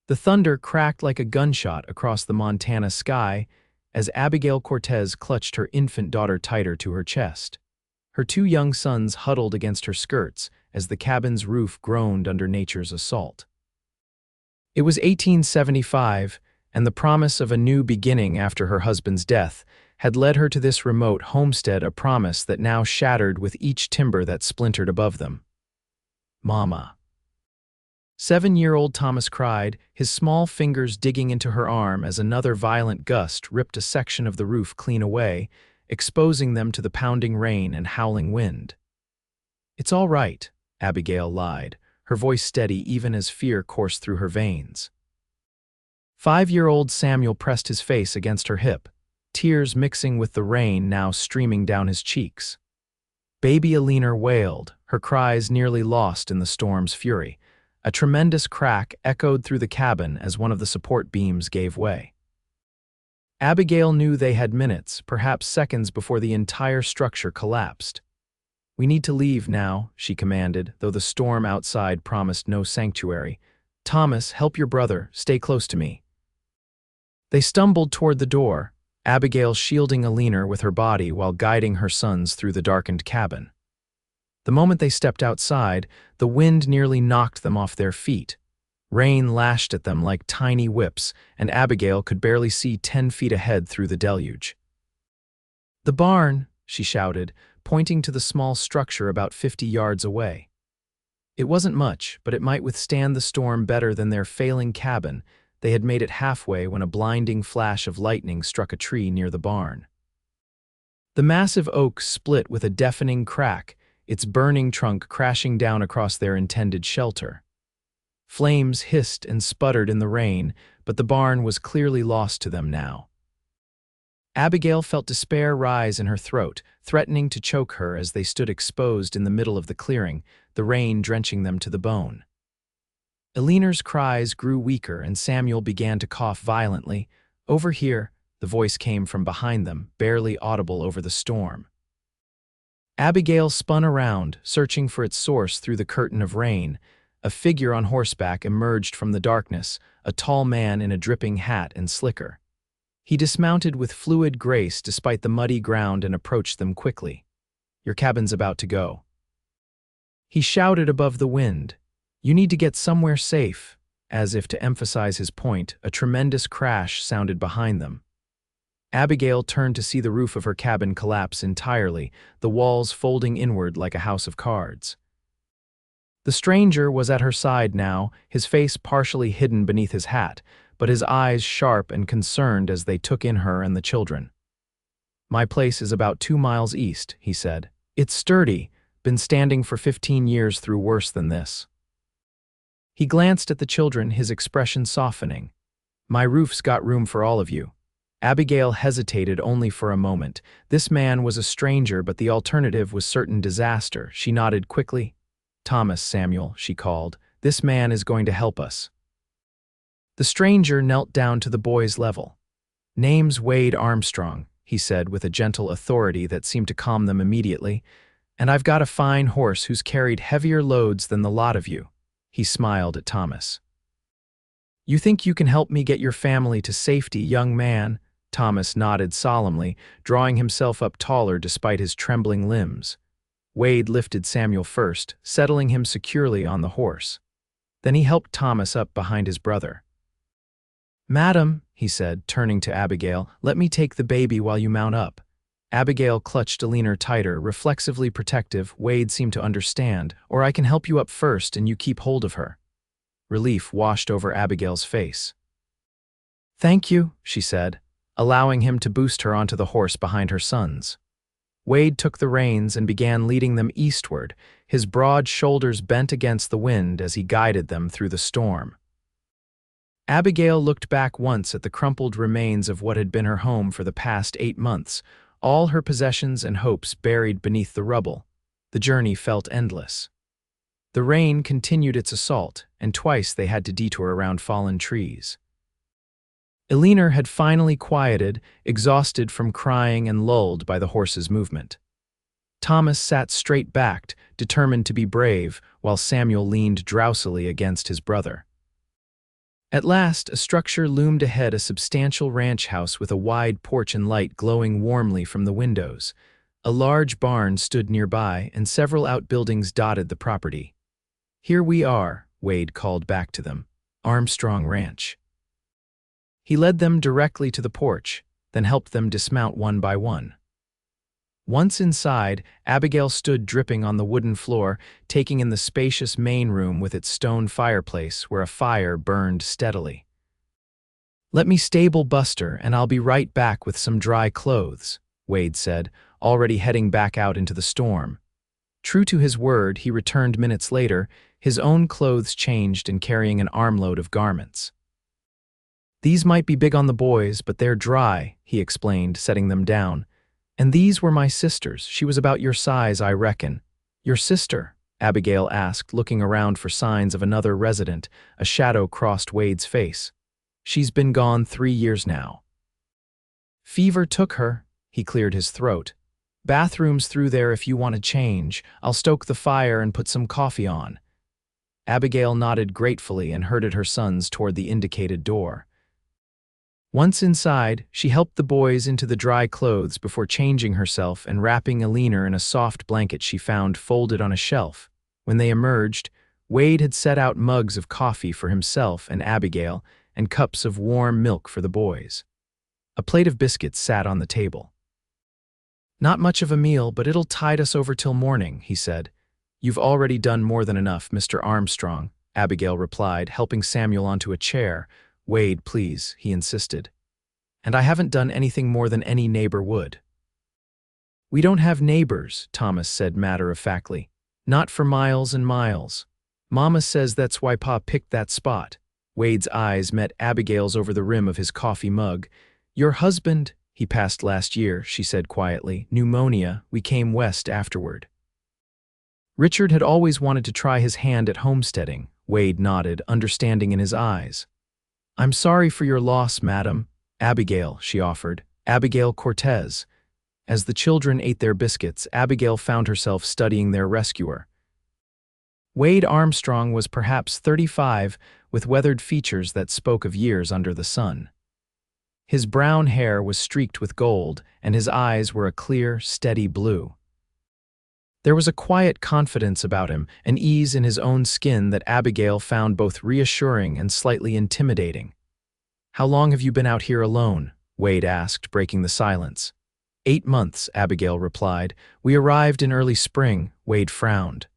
The thunder cracked like a gunshot across the Montana sky as Abigail Cortez clutched her infant daughter tighter to her chest. Her two young sons huddled against her skirts as the cabin's roof groaned under nature's assault. It was 1875, and the promise of a new beginning after her husband's death had led her to this remote homestead, a promise that now shattered with each timber that splintered above them. "Mama." 7-year-old Thomas cried, his small fingers digging into her arm as another violent gust ripped a section of the roof clean away, exposing them to the pounding rain and howling wind. "It's all right," Abigail lied, her voice steady even as fear coursed through her veins. 5-year-old Samuel pressed his face against her hip, tears mixing with the rain now streaming down his cheeks. Baby Alina wailed, her cries nearly lost in the storm's fury. A tremendous crack echoed through the cabin as one of the support beams gave way. Abigail knew they had minutes, perhaps seconds, before the entire structure collapsed. "We need to leave now," she commanded, though the storm outside promised no sanctuary. "Thomas, help your brother. Stay close to me." They stumbled toward the door, Abigail shielding Alina with her body while guiding her sons through the darkened cabin. The moment they stepped outside, the wind nearly knocked them off their feet. Rain lashed at them like tiny whips, and Abigail could barely see 10 feet ahead through the deluge. "The barn," she shouted, pointing to the small structure about 50 yards away. It wasn't much, but it might withstand the storm better than their failing cabin. They had made it halfway when a blinding flash of lightning struck a tree near the barn. The massive oak split with a deafening crack, its burning trunk crashing down across their intended shelter. Flames hissed and sputtered in the rain, but the barn was clearly lost to them now. Abigail felt despair rise in her throat, threatening to choke her as they stood exposed in the middle of the clearing, the rain drenching them to the bone. Alina's cries grew weaker and Samuel began to cough violently. "Over here," the voice came from behind them, barely audible over the storm. Abigail spun around, searching for its source through the curtain of rain. A figure on horseback emerged from the darkness, a tall man in a dripping hat and slicker. He dismounted with fluid grace despite the muddy ground and approached them quickly. "Your cabin's about to go." He shouted above the wind, "You need to get somewhere safe." As if to emphasize his point, a tremendous crash sounded behind them. Abigail turned to see the roof of her cabin collapse entirely, the walls folding inward like a house of cards. The stranger was at her side now, his face partially hidden beneath his hat, but his eyes sharp and concerned as they took in her and the children. "My place is about 2 miles east," he said. "It's sturdy, been standing for 15 years through worse than this." He glanced at the children, his expression softening. "My roof's got room for all of you." Abigail hesitated only for a moment. This man was a stranger, but the alternative was certain disaster. She nodded quickly. "Thomas, Samuel," she called, "this man is going to help us." The stranger knelt down to the boy's level. "Name's Wade Armstrong," he said with a gentle authority that seemed to calm them immediately, "and I've got a fine horse who's carried heavier loads than the lot of you." He smiled at Thomas. "You think you can help me get your family to safety, young man?" Thomas nodded solemnly, drawing himself up taller despite his trembling limbs. Wade lifted Samuel first, settling him securely on the horse. Then he helped Thomas up behind his brother. "Madam," he said, turning to Abigail, "let me take the baby while you mount up." Abigail clutched Alina tighter, reflexively protective. Wade seemed to understand. "Or I can help you up first and you keep hold of her." Relief washed over Abigail's face. "Thank you," she said, allowing him to boost her onto the horse behind her sons. Wade took the reins and began leading them eastward, his broad shoulders bent against the wind as he guided them through the storm. Abigail looked back once at the crumpled remains of what had been her home for the past 8 months, all her possessions and hopes buried beneath the rubble. The journey felt endless. The rain continued its assault, and twice they had to detour around fallen trees. Alina had finally quieted, exhausted from crying and lulled by the horse's movement. Thomas sat straight-backed, determined to be brave, while Samuel leaned drowsily against his brother. At last, a structure loomed ahead, a substantial ranch house with a wide porch and light glowing warmly from the windows. A large barn stood nearby, and several outbuildings dotted the property. "Here we are," Wade called back to them. "Armstrong Ranch." He led them directly to the porch, then helped them dismount one by one. Once inside, Abigail stood dripping on the wooden floor, taking in the spacious main room with its stone fireplace where a fire burned steadily. "Let me stable Buster, and I'll be right back with some dry clothes," Wade said, already heading back out into the storm. True to his word, he returned minutes later, his own clothes changed and carrying an armload of garments. "These might be big on the boys, but they're dry," he explained, setting them down. "And these were my sister's. She was about your size, I reckon." "Your sister?" Abigail asked, looking around for signs of another resident. A shadow crossed Wade's face. "She's been gone 3 years now." "Fever took her." He cleared his throat. "Bathroom's through there if you want to change. I'll stoke the fire and put some coffee on." Abigail nodded gratefully and herded her sons toward the indicated door. Once inside, she helped the boys into the dry clothes before changing herself and wrapping Alina in a soft blanket she found folded on a shelf. When they emerged, Wade had set out mugs of coffee for himself and Abigail and cups of warm milk for the boys. A plate of biscuits sat on the table. "Not much of a meal, but it'll tide us over till morning," he said. "You've already done more than enough, Mr. Armstrong," Abigail replied, helping Samuel onto a chair. "Wade, please," he insisted. "And I haven't done anything more than any neighbor would." "We don't have neighbors," Thomas said matter-of-factly. "Not for miles and miles. Mama says that's why Pa picked that spot." Wade's eyes met Abigail's over the rim of his coffee mug. "Your husband, he passed last year," she said quietly. "Pneumonia. We came west afterward." Richard had always wanted to try his hand at homesteading. Wade nodded, understanding in his eyes. "I'm sorry for your loss, madam." "Abigail," she offered. "Abigail Cortez." As the children ate their biscuits, Abigail found herself studying their rescuer. Wade Armstrong was perhaps 35, with weathered features that spoke of years under the sun. His brown hair was streaked with gold, and his eyes were a clear, steady blue. There was a quiet confidence about him, an ease in his own skin that Abigail found both reassuring and slightly intimidating. "How long have you been out here alone?" Wade asked, breaking the silence. 8 months, Abigail replied. "We arrived in early spring." Wade frowned.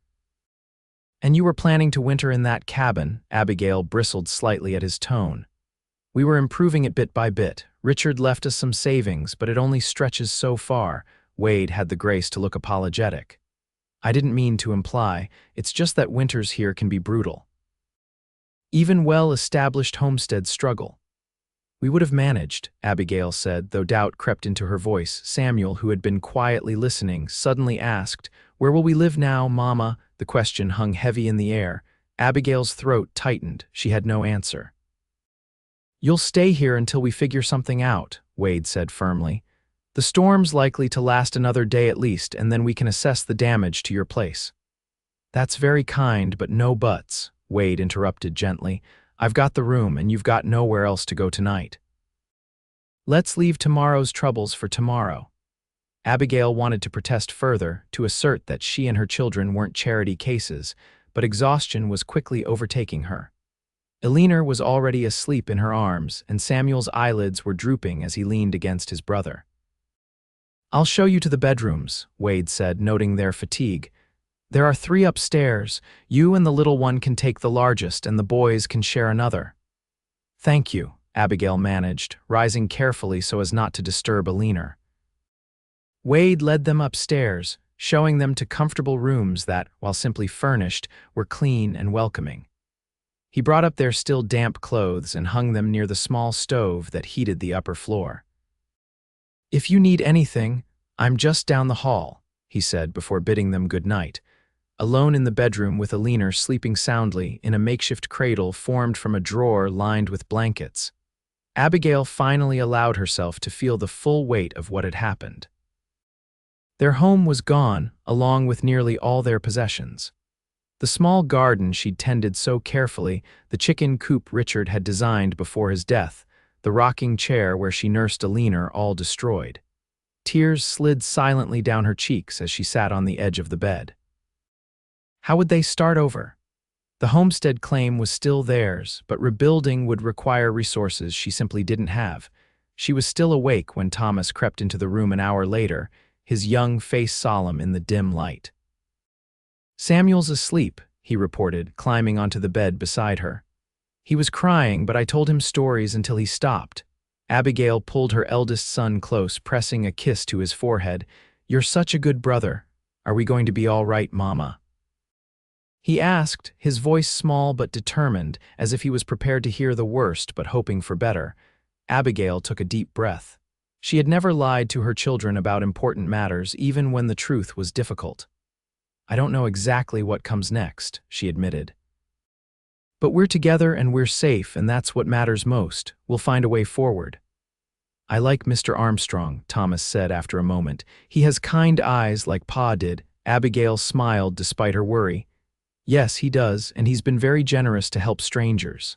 "And you were planning to winter in that cabin?" Abigail bristled slightly at his tone. "We were improving it bit by bit. Richard left us some savings, but it only stretches so far." Wade had the grace to look apologetic. "I didn't mean to imply. It's just that winters here can be brutal. Even well-established homesteads struggle." "We would have managed," Abigail said, though doubt crept into her voice. Samuel, who had been quietly listening, suddenly asked, "Where will we live now, Mama?" The question hung heavy in the air. Abigail's throat tightened. She had no answer. "You'll stay here until we figure something out," Wade said firmly. "The storm's likely to last another day at least, and then we can assess the damage to your place." "That's very kind, but no buts," Wade interrupted gently. "I've got the room, and you've got nowhere else to go tonight. Let's leave tomorrow's troubles for tomorrow." Abigail wanted to protest further, to assert that she and her children weren't charity cases, but exhaustion was quickly overtaking her. Alina was already asleep in her arms, and Samuel's eyelids were drooping as he leaned against his brother. "I'll show you to the bedrooms," Wade said, noting their fatigue. "There are 3 upstairs. You and the little one can take the largest, and the boys can share another." "Thank you," Abigail managed, rising carefully so as not to disturb Alina. Wade led them upstairs, showing them to comfortable rooms that, while simply furnished, were clean and welcoming. He brought up their still damp clothes and hung them near the small stove that heated the upper floor. "If you need anything, I'm just down the hall," he said before bidding them good night. Alone in the bedroom with Alina sleeping soundly in a makeshift cradle formed from a drawer lined with blankets, Abigail finally allowed herself to feel the full weight of what had happened. Their home was gone, along with nearly all their possessions. The small garden she'd tended so carefully, the chicken coop Richard had designed before his death, the rocking chair where she nursed Alina, all destroyed. Tears slid silently down her cheeks as she sat on the edge of the bed. How would they start over? The homestead claim was still theirs, but rebuilding would require resources she simply didn't have. She was still awake when Thomas crept into the room an hour later, his young face solemn in the dim light. "Samuel's asleep," he reported, climbing onto the bed beside her. "He was crying, but I told him stories until he stopped." Abigail pulled her eldest son close, pressing a kiss to his forehead. "You're such a good brother. Are we going to be all right, Mama?" He asked, his voice small but determined, as if he was prepared to hear the worst but hoping for better. Abigail took a deep breath. She had never lied to her children about important matters, even when the truth was difficult. "I don't know exactly what comes next," she admitted. "But we're together and we're safe, and that's what matters most. We'll find a way forward." "I like Mr. Armstrong," Thomas said after a moment. "He has kind eyes like Pa did." Abigail smiled despite her worry. "Yes, he does, and he's been very generous to help strangers."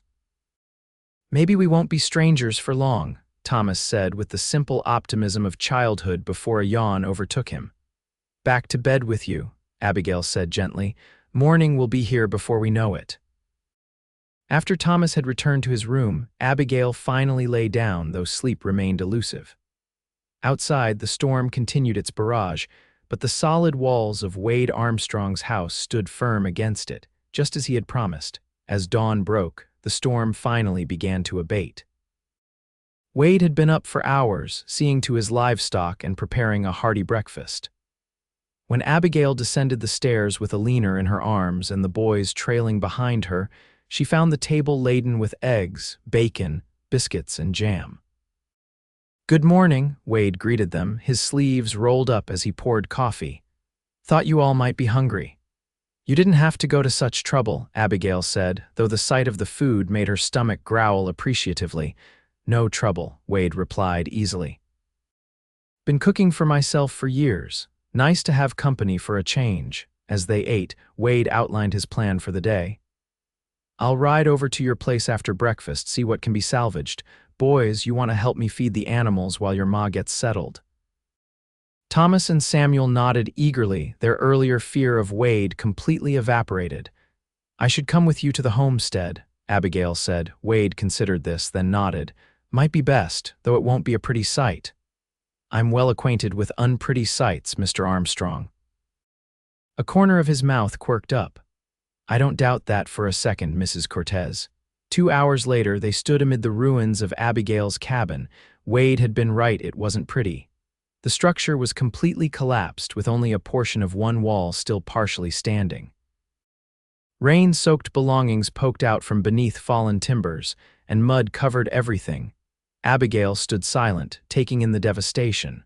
"Maybe we won't be strangers for long," Thomas said with the simple optimism of childhood before a yawn overtook him. "Back to bed with you," Abigail said gently. "Morning will be here before we know it." After Thomas had returned to his room, Abigail finally lay down, though sleep remained elusive. Outside, the storm continued its barrage, but the solid walls of Wade Armstrong's house stood firm against it, just as he had promised. As dawn broke, the storm finally began to abate. Wade had been up for hours, seeing to his livestock and preparing a hearty breakfast. When Abigail descended the stairs with Alina in her arms and the boys trailing behind her, she found the table laden with eggs, bacon, biscuits, and jam. "Good morning," Wade greeted them, his sleeves rolled up as he poured coffee. "Thought you all might be hungry." "You didn't have to go to such trouble," Abigail said, though the sight of the food made her stomach growl appreciatively. "No trouble," Wade replied easily. "Been cooking for myself for years. Nice to have company for a change." As they ate, Wade outlined his plan for the day. "I'll ride over to your place after breakfast, see what can be salvaged. Boys, you want to help me feed the animals while your ma gets settled." Thomas and Samuel nodded eagerly, their earlier fear of Wade completely evaporated. "I should come with you to the homestead," Abigail said. Wade considered this, then nodded. "Might be best, though it won't be a pretty sight." "I'm well acquainted with unpretty sights, Mr. Armstrong." A corner of his mouth quirked up. "I don't doubt that for a second, Mrs. Cortez." 2 hours later, they stood amid the ruins of Abigail's cabin. Wade had been right, it wasn't pretty. The structure was completely collapsed, with only a portion of one wall still partially standing. Rain-soaked belongings poked out from beneath fallen timbers, and mud covered everything. Abigail stood silent, taking in the devastation.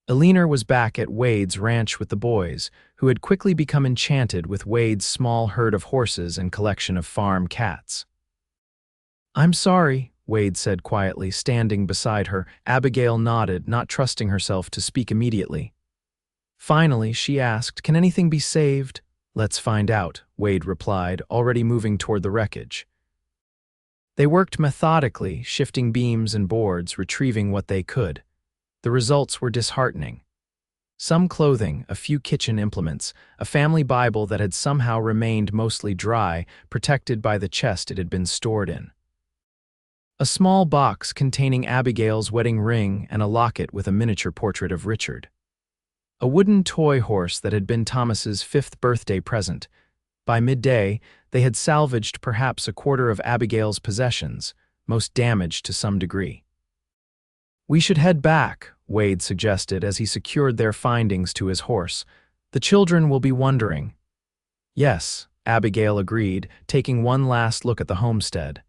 Alina was back at Wade's ranch with the boys, who had quickly become enchanted with Wade's small herd of horses and collection of farm cats. "I'm sorry," Wade said quietly, standing beside her. Abigail nodded, not trusting herself to speak immediately. Finally, she asked, "Can anything be saved?" "Let's find out," Wade replied, already moving toward the wreckage. They worked methodically, shifting beams and boards, retrieving what they could. The results were disheartening. Some clothing, a few kitchen implements, a family Bible that had somehow remained mostly dry, protected by the chest it had been stored in. A small box containing Abigail's wedding ring and a locket with a miniature portrait of Richard. A wooden toy horse that had been Thomas's 5th birthday present. By midday, they had salvaged perhaps a quarter of Abigail's possessions, most damaged to some degree. "We should head back," Wade suggested as he secured their findings to his horse. "The children will be wondering." "Yes," Abigail agreed, taking one last look at the homestead.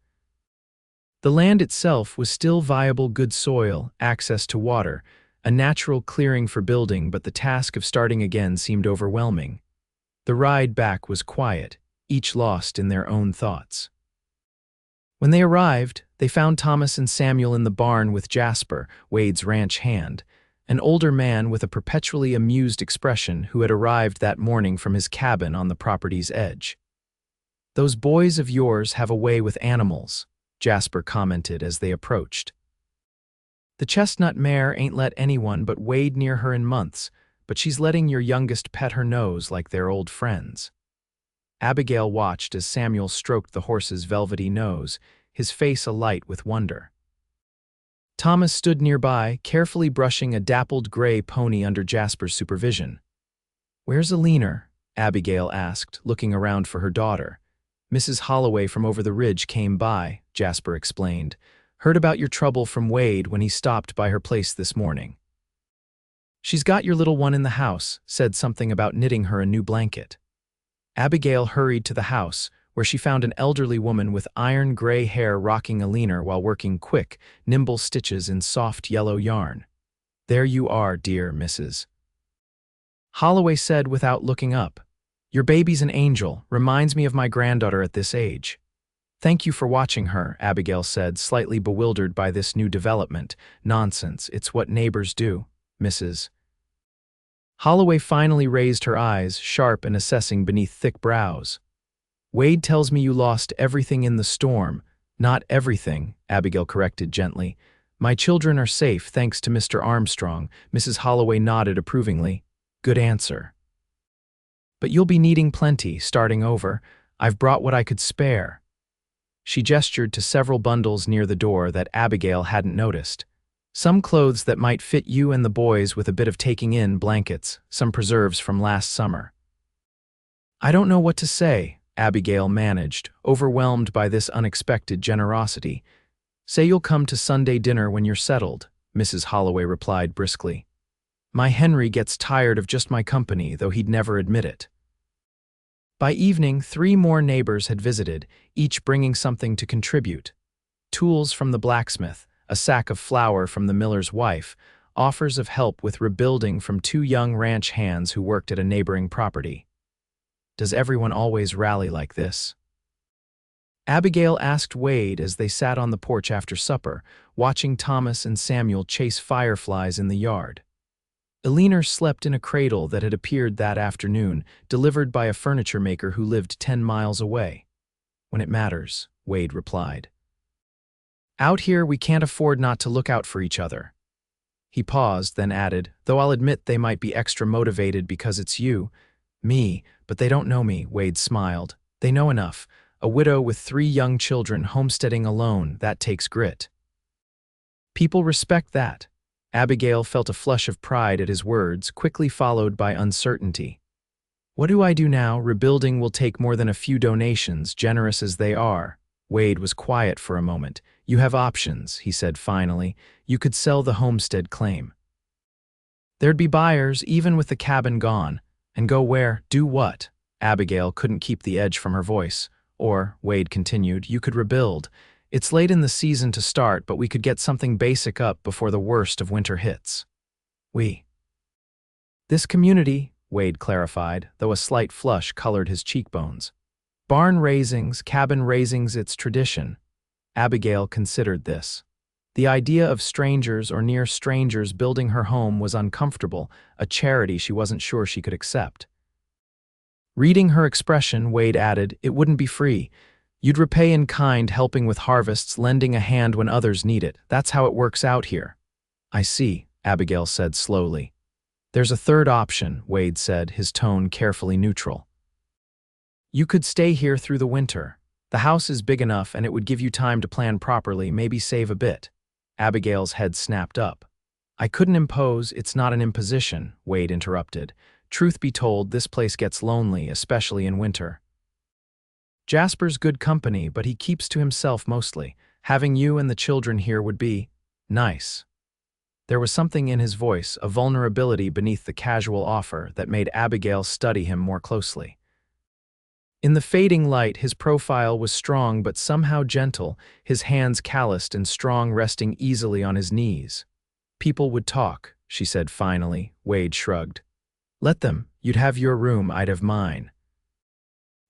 The land itself was still viable, good soil, access to water, a natural clearing for building, but the task of starting again seemed overwhelming. The ride back was quiet, each lost in their own thoughts. When they arrived, they found Thomas and Samuel in the barn with Jasper, Wade's ranch hand. an older man with a perpetually amused expression who had arrived that morning from his cabin on the property's edge. "Those boys of yours have a way with animals," Jasper commented as they approached. "The chestnut mare ain't let anyone but Wade near her in months, but she's letting your youngest pet her nose like they're old friends." Abigail watched as Samuel stroked the horse's velvety nose, his face alight with wonder. Thomas stood nearby, carefully brushing a dappled gray pony under Jasper's supervision. "Where's Alina?" Abigail asked, looking around for her daughter. "Mrs. Holloway from over the ridge came by," Jasper explained. "Heard about your trouble from Wade when he stopped by her place this morning." "She's got your little one in the house," said something about knitting her a new blanket. Abigail hurried to the house, where she found an elderly woman with iron gray hair rocking Alina while working quick, nimble stitches in soft yellow yarn. "There you are, dear Mrs. Holloway said without looking up. "Your baby's an angel, reminds me of my granddaughter at this age." "Thank you for watching her," Abigail said, slightly bewildered by this new development. "Nonsense, it's what neighbors do, Mrs. Holloway finally raised her eyes, sharp and assessing beneath thick brows. "Wade tells me you lost everything in the storm." "Not everything," Abigail corrected gently. "My children are safe thanks to Mr. Armstrong." Mrs. Holloway nodded approvingly. "Good answer. But you'll be needing plenty, starting over. I've brought what I could spare." She gestured to several bundles near the door that Abigail hadn't noticed. "Some clothes that might fit you and the boys with a bit of taking in, blankets, some preserves from last summer." "I don't know what to say," Abigail managed, overwhelmed by this unexpected generosity. "Say you'll come to Sunday dinner when you're settled," Mrs. Holloway replied briskly. "My Henry gets tired of just my company, though he'd never admit it." By evening, 3 more neighbors had visited, each bringing something to contribute. Tools from the blacksmith, a sack of flour from the miller's wife, offers of help with rebuilding from 2 young ranch hands who worked at a neighboring property. "Does everyone always rally like this?" Abigail asked Wade as they sat on the porch after supper, watching Thomas and Samuel chase fireflies in the yard. Alina slept in a cradle that had appeared that afternoon, delivered by a furniture maker who lived 10 miles away. "When it matters," Wade replied. "Out here, we can't afford not to look out for each other." He paused, then added, "Though I'll admit they might be extra motivated because it's you." "Me, but they don't know me," Wade smiled. "They know enough. A widow with 3 young children homesteading alone, that takes grit." "People respect that." Abigail felt a flush of pride at his words, quickly followed by uncertainty. "What do I do now? Rebuilding will take more than a few donations, generous as they are." Wade was quiet for a moment. "You have options," he said finally. "You could sell the homestead claim. There'd be buyers, even with the cabin gone. And go where? Do what?" Abigail couldn't keep the edge from her voice. "Or," Wade continued, "you could rebuild. It's late in the season to start, but we could get something basic up before the worst of winter hits." This community," Wade clarified, though a slight flush colored his cheekbones. "Barn raisings, cabin raisings, it's tradition." Abigail considered this. The idea of strangers or near strangers building her home was uncomfortable, a charity she wasn't sure she could accept. Reading her expression, Wade added, "It wouldn't be free. You'd repay in kind, helping with harvests, lending a hand when others need it. That's how it works out here." "I see," Abigail said slowly. "There's a third option," Wade said, his tone carefully neutral. "You could stay here through the winter. The house is big enough and it would give you time to plan properly, maybe save a bit." Abigail's head snapped up. "I couldn't impose, it's not an imposition," Wade interrupted. "Truth be told, this place gets lonely, especially in winter. Jasper's good company, but he keeps to himself mostly. Having you and the children here would be nice." There was something in his voice, a vulnerability beneath the casual offer, that made Abigail study him more closely. In the fading light, his profile was strong but somehow gentle, his hands calloused and strong, resting easily on his knees. "People would talk," she said finally. Wade shrugged. "Let them. You'd have your room, I'd have mine.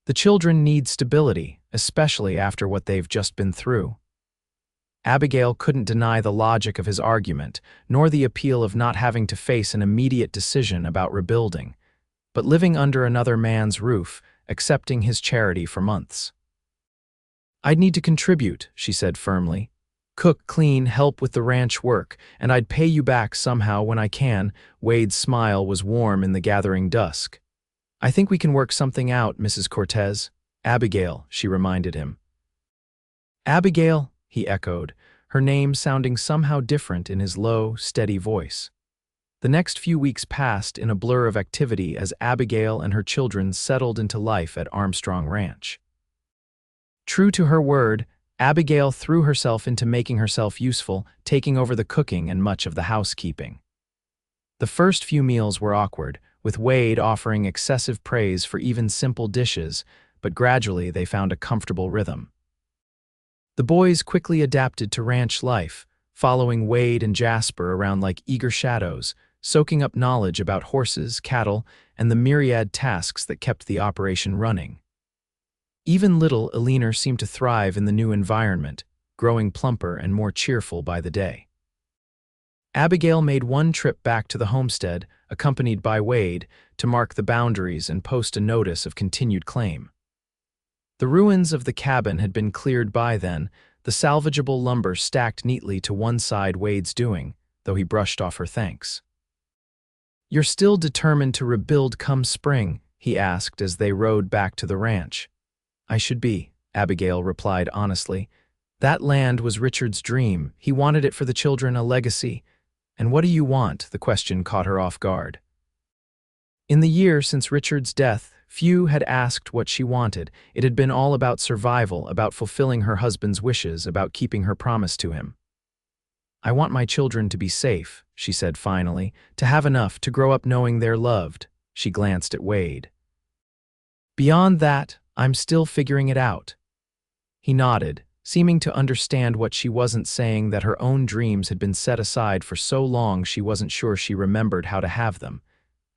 The children need stability, especially after what they've just been through." Abigail couldn't deny the logic of his argument, nor the appeal of not having to face an immediate decision about rebuilding, but living under another man's roof, accepting his charity for months. "I'd need to contribute," she said firmly. "Cook, clean, help with the ranch work, and I'd pay you back somehow when I can." Wade's smile was warm in the gathering dusk. "I think we can work something out, Mrs. Cortez." "Abigail," she reminded him. "Abigail," he echoed, her name sounding somehow different in his low, steady voice. The next few weeks passed in a blur of activity as Abigail and her children settled into life at Armstrong Ranch. True to her word, Abigail threw herself into making herself useful, taking over the cooking and much of the housekeeping. The first few meals were awkward, with Wade offering excessive praise for even simple dishes, but gradually they found a comfortable rhythm. The boys quickly adapted to ranch life, following Wade and Jasper around like eager shadows, soaking up knowledge about horses, cattle, and the myriad tasks that kept the operation running. Even little Eleanor seemed to thrive in the new environment, growing plumper and more cheerful by the day. Abigail made one trip back to the homestead, accompanied by Wade, to mark the boundaries and post a notice of continued claim. The ruins of the cabin had been cleared by then, the salvageable lumber stacked neatly to one side Wade's doing, though he brushed off her thanks. "You're still determined to rebuild come spring?" he asked as they rode back to the ranch. "I should be," Abigail replied honestly. "That land was Richard's dream. He wanted it for the children, a legacy." "And what do you want?" The question caught her off guard. In the year since Richard's death, few had asked what she wanted. It had been all about survival, about fulfilling her husband's wishes, about keeping her promise to him. "I want my children to be safe," she said finally, "to have enough to grow up knowing they're loved." She glanced at Wade. "Beyond that, I'm still figuring it out." He nodded, seeming to understand what she wasn't saying, that her own dreams had been set aside for so long she wasn't sure she remembered how to have them.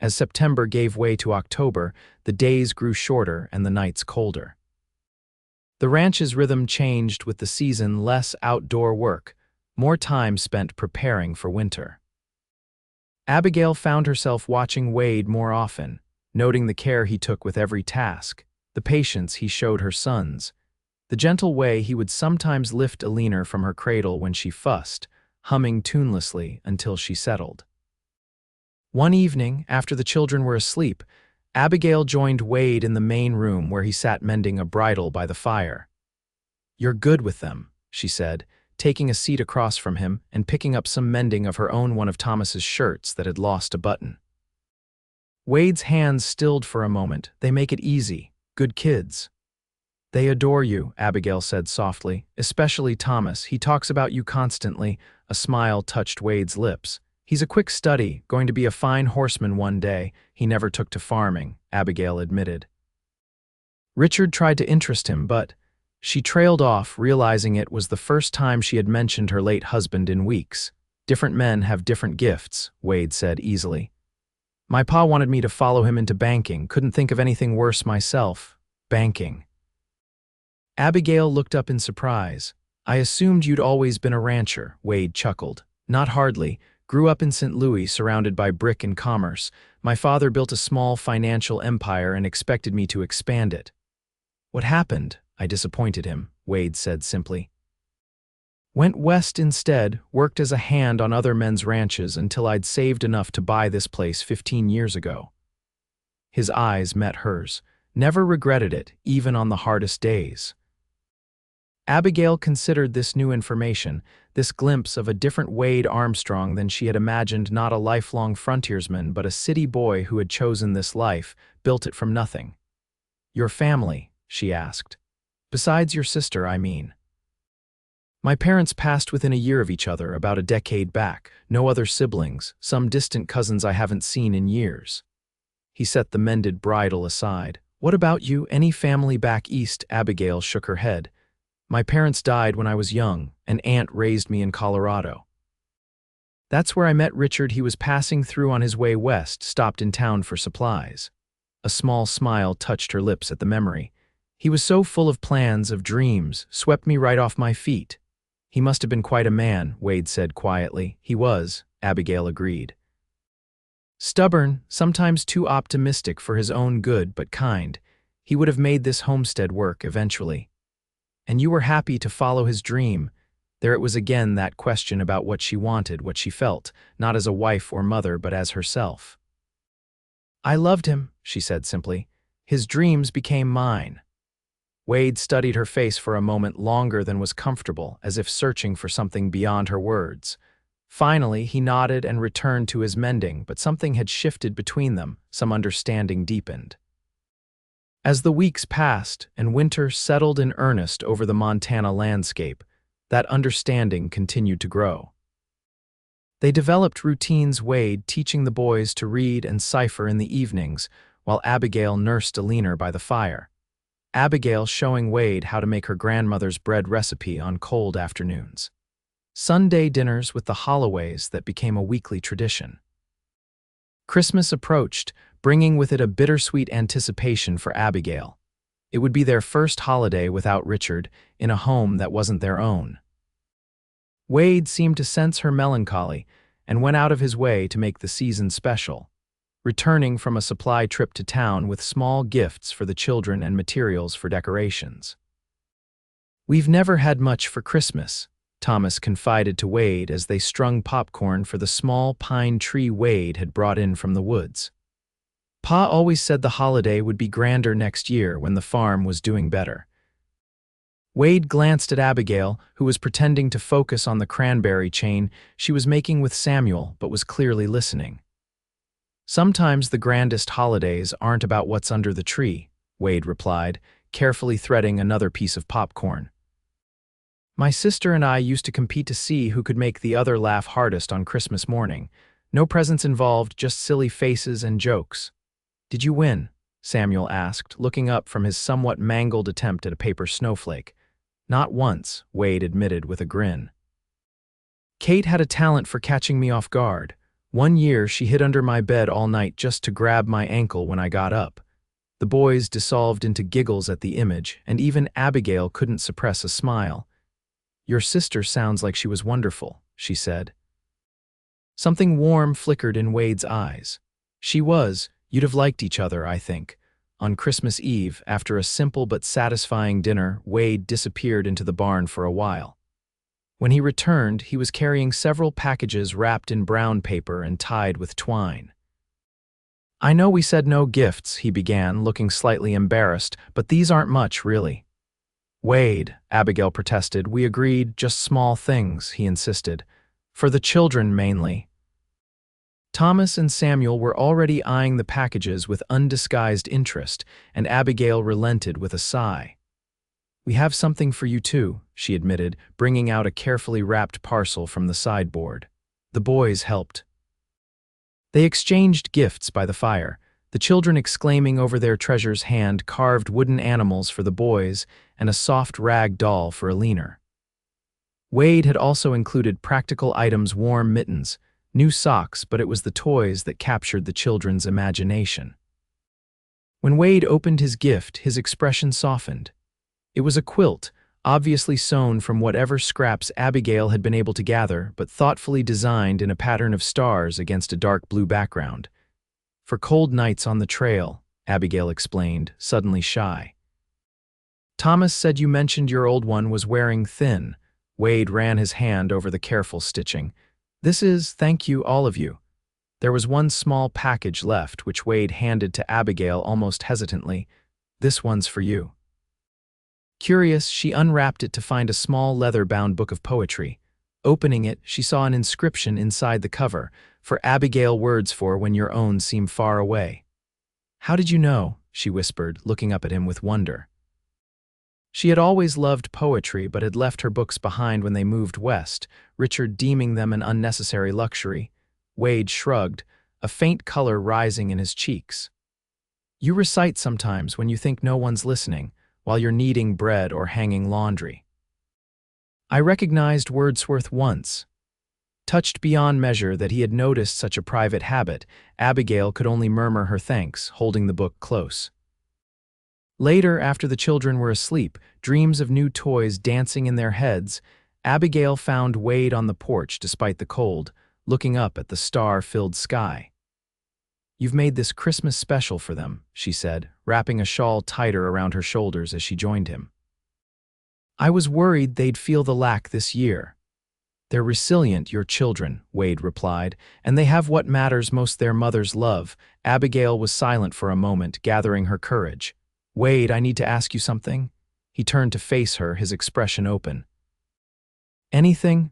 As September gave way to October, the days grew shorter and the nights colder. The ranch's rhythm changed with the season, less outdoor work, more time spent preparing for winter. Abigail found herself watching Wade more often, noting the care he took with every task, the patience he showed her sons, the gentle way he would sometimes lift Eleanor from her cradle when she fussed, humming tunelessly until she settled. One evening, after the children were asleep, Abigail joined Wade in the main room where he sat mending a bridle by the fire. "You're good with them," she said, taking a seat across from him and picking up some mending of her own, one of Thomas's shirts that had lost a button. Wade's hands stilled for a moment. "They make it easy. Good kids." "They adore you," Abigail said softly, "especially Thomas. He talks about you constantly." A smile touched Wade's lips. "He's a quick study, going to be a fine horseman one day." "He never took to farming," Abigail admitted. "Richard tried to interest him, but—" She trailed off, realizing it was the first time she had mentioned her late husband in weeks. "Different men have different gifts," Wade said easily. "My pa wanted me to follow him into banking. Couldn't think of anything worse myself." "Banking." Abigail looked up in surprise. "I assumed you'd always been a rancher," Wade chuckled. "Not hardly. Grew up in St. Louis, surrounded by brick and commerce. My father built a small financial empire and expected me to expand it." "What happened?" "I disappointed him," Wade said simply. "Went west instead, worked as a hand on other men's ranches until I'd saved enough to buy this place 15 years ago." His eyes met hers. "Never regretted it, even on the hardest days." Abigail considered this new information, this glimpse of a different Wade Armstrong than she had imagined, not a lifelong frontiersman, but a city boy who had chosen this life, built it from nothing. "Your family?" she asked. "Besides your sister, I mean." "My parents passed within a year of each other, about a decade back. No other siblings, some distant cousins I haven't seen in years." He set the mended bridle aside. "What about you? Any family back east?" Abigail shook her head. "My parents died when I was young. An aunt raised me in Colorado." "That's where I met Richard. He was passing through on his way west, stopped in town for supplies." A small smile touched her lips at the memory. "He was so full of plans, of dreams, swept me right off my feet." He must have been quite a man, Wade said quietly. He was, Abigail agreed. Stubborn, sometimes too optimistic for his own good, but kind. He would have made this homestead work eventually. And you were happy to follow his dream. There it was again, that question about what she wanted, what she felt, not as a wife or mother, but as herself. I loved him, she said simply. His dreams became mine. Wade studied her face for a moment longer than was comfortable, as if searching for something beyond her words. Finally, he nodded and returned to his mending, but something had shifted between them, some understanding deepened. As the weeks passed and winter settled in earnest over the Montana landscape, that understanding continued to grow. They developed routines, Wade teaching the boys to read and cipher in the evenings, while Abigail nursed Alina by the fire. Abigail showing Wade how to make her grandmother's bread recipe on cold afternoons. Sunday dinners with the Holloways that became a weekly tradition. Christmas approached, bringing with it a bittersweet anticipation for Abigail. It would be their first holiday without Richard, in a home that wasn't their own. Wade seemed to sense her melancholy and went out of his way to make the season special, returning from a supply trip to town with small gifts for the children and materials for decorations. We've never had much for Christmas, Thomas confided to Wade as they strung popcorn for the small pine tree Wade had brought in from the woods. Pa always said the holiday would be grander next year when the farm was doing better. Wade glanced at Abigail, who was pretending to focus on the cranberry chain she was making with Samuel, but was clearly listening. Sometimes the grandest holidays aren't about what's under the tree, Wade replied, carefully threading another piece of popcorn. My sister and I used to compete to see who could make the other laugh hardest on Christmas morning. No presents involved, just silly faces and jokes. Did you win? Samuel asked, looking up from his somewhat mangled attempt at a paper snowflake. Not once, Wade admitted with a grin. Kate had a talent for catching me off guard. One year she hid under my bed all night just to grab my ankle when I got up. The boys dissolved into giggles at the image, and even Abigail couldn't suppress a smile. Your sister sounds like she was wonderful, she said. Something warm flickered in Wade's eyes. She was. You'd have liked each other, I think. On Christmas Eve, after a simple but satisfying dinner, Wade disappeared into the barn for a while. When he returned, he was carrying several packages wrapped in brown paper and tied with twine. I know we said no gifts, he began, looking slightly embarrassed, but these aren't much, really. Wade, Abigail protested, we agreed, just small things, he insisted. For the children, mainly. Thomas and Samuel were already eyeing the packages with undisguised interest, and Abigail relented with a sigh. We have something for you too, she admitted, bringing out a carefully wrapped parcel from the sideboard. The boys helped. They exchanged gifts by the fire, the children exclaiming over their treasures, hand-carved wooden animals for the boys and a soft rag doll for Alina. Wade had also included practical items, warm mittens, new socks, but it was the toys that captured the children's imagination. When Wade opened his gift, his expression softened. It was a quilt, obviously sewn from whatever scraps Abigail had been able to gather, but thoughtfully designed in a pattern of stars against a dark blue background. For cold nights on the trail, Abigail explained, suddenly shy. Thomas said you mentioned your old one was wearing thin. Wade ran his hand over the careful stitching. This is, thank you, all of you. There was one small package left, which Wade handed to Abigail almost hesitantly. This one's for you. Curious, she unwrapped it to find a small leather-bound book of poetry. Opening it, she saw an inscription inside the cover, for Abigail, words for when your own seem far away. How did you know? She whispered, looking up at him with wonder. She had always loved poetry, but had left her books behind when they moved west, Richard deeming them an unnecessary luxury. Wade shrugged, a faint color rising in his cheeks. You recite sometimes when you think no one's listening, while you're kneading bread or hanging laundry. I recognized Wordsworth once. Touched beyond measure that he had noticed such a private habit, Abigail could only murmur her thanks, holding the book close. Later, after the children were asleep, dreams of new toys dancing in their heads, Abigail found Wade on the porch despite the cold, looking up at the star-filled sky. "You've made this Christmas special for them," she said, wrapping a shawl tighter around her shoulders as she joined him. "I was worried they'd feel the lack this year." "They're resilient, your children," Wade replied, "and they have what matters most, their mother's love." Abigail was silent for a moment, gathering her courage. "Wade, I need to ask you something." He turned to face her, his expression open. "Anything?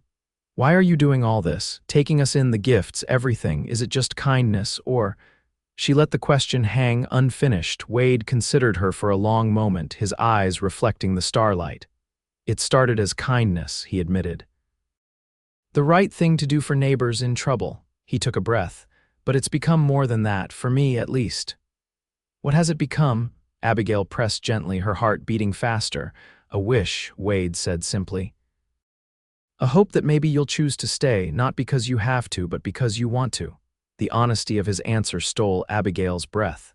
Why are you doing all this, taking us in, the gifts, everything? Is it just kindness, or—" She let the question hang unfinished. Wade considered her for a long moment, his eyes reflecting the starlight. "It started as kindness," he admitted. "The right thing to do for neighbors in trouble." He took a breath. "But it's become more than that, for me at least." "What has it become?" Abigail pressed gently, her heart beating faster. "A wish," Wade said simply. "A hope that maybe you'll choose to stay, not because you have to, but because you want to." The honesty of his answer stole Abigail's breath.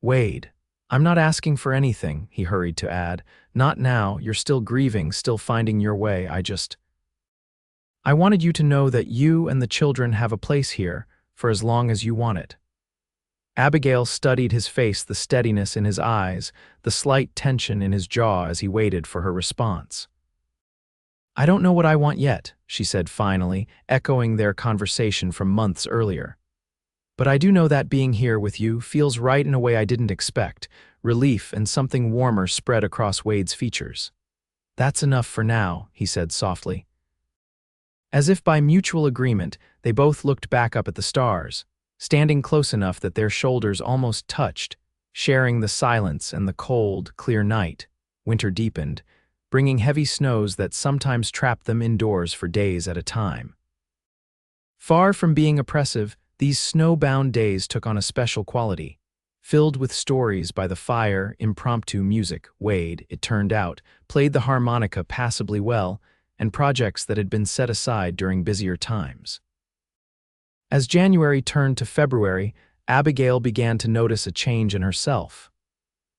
"Wade, I'm not asking for anything," he hurried to add. "Not now, you're still grieving, still finding your way. I wanted you to know that you and the children have a place here, for as long as you want it." Abigail studied his face, the steadiness in his eyes, the slight tension in his jaw as he waited for her response. "I don't know what I want yet," she said finally, echoing their conversation from months earlier. "But I do know that being here with you feels right in a way I didn't expect." Relief and something warmer spread across Wade's features. "That's enough for now," he said softly. As if by mutual agreement, they both looked back up at the stars, standing close enough that their shoulders almost touched, sharing the silence and the cold, clear night. Winter deepened, bringing heavy snows that sometimes trapped them indoors for days at a time. Far from being oppressive, these snowbound days took on a special quality. Filled with stories by the fire, impromptu music, Wade, it turned out, played the harmonica passably well, and projects that had been set aside during busier times. As January turned to February, Abigail began to notice a change in herself.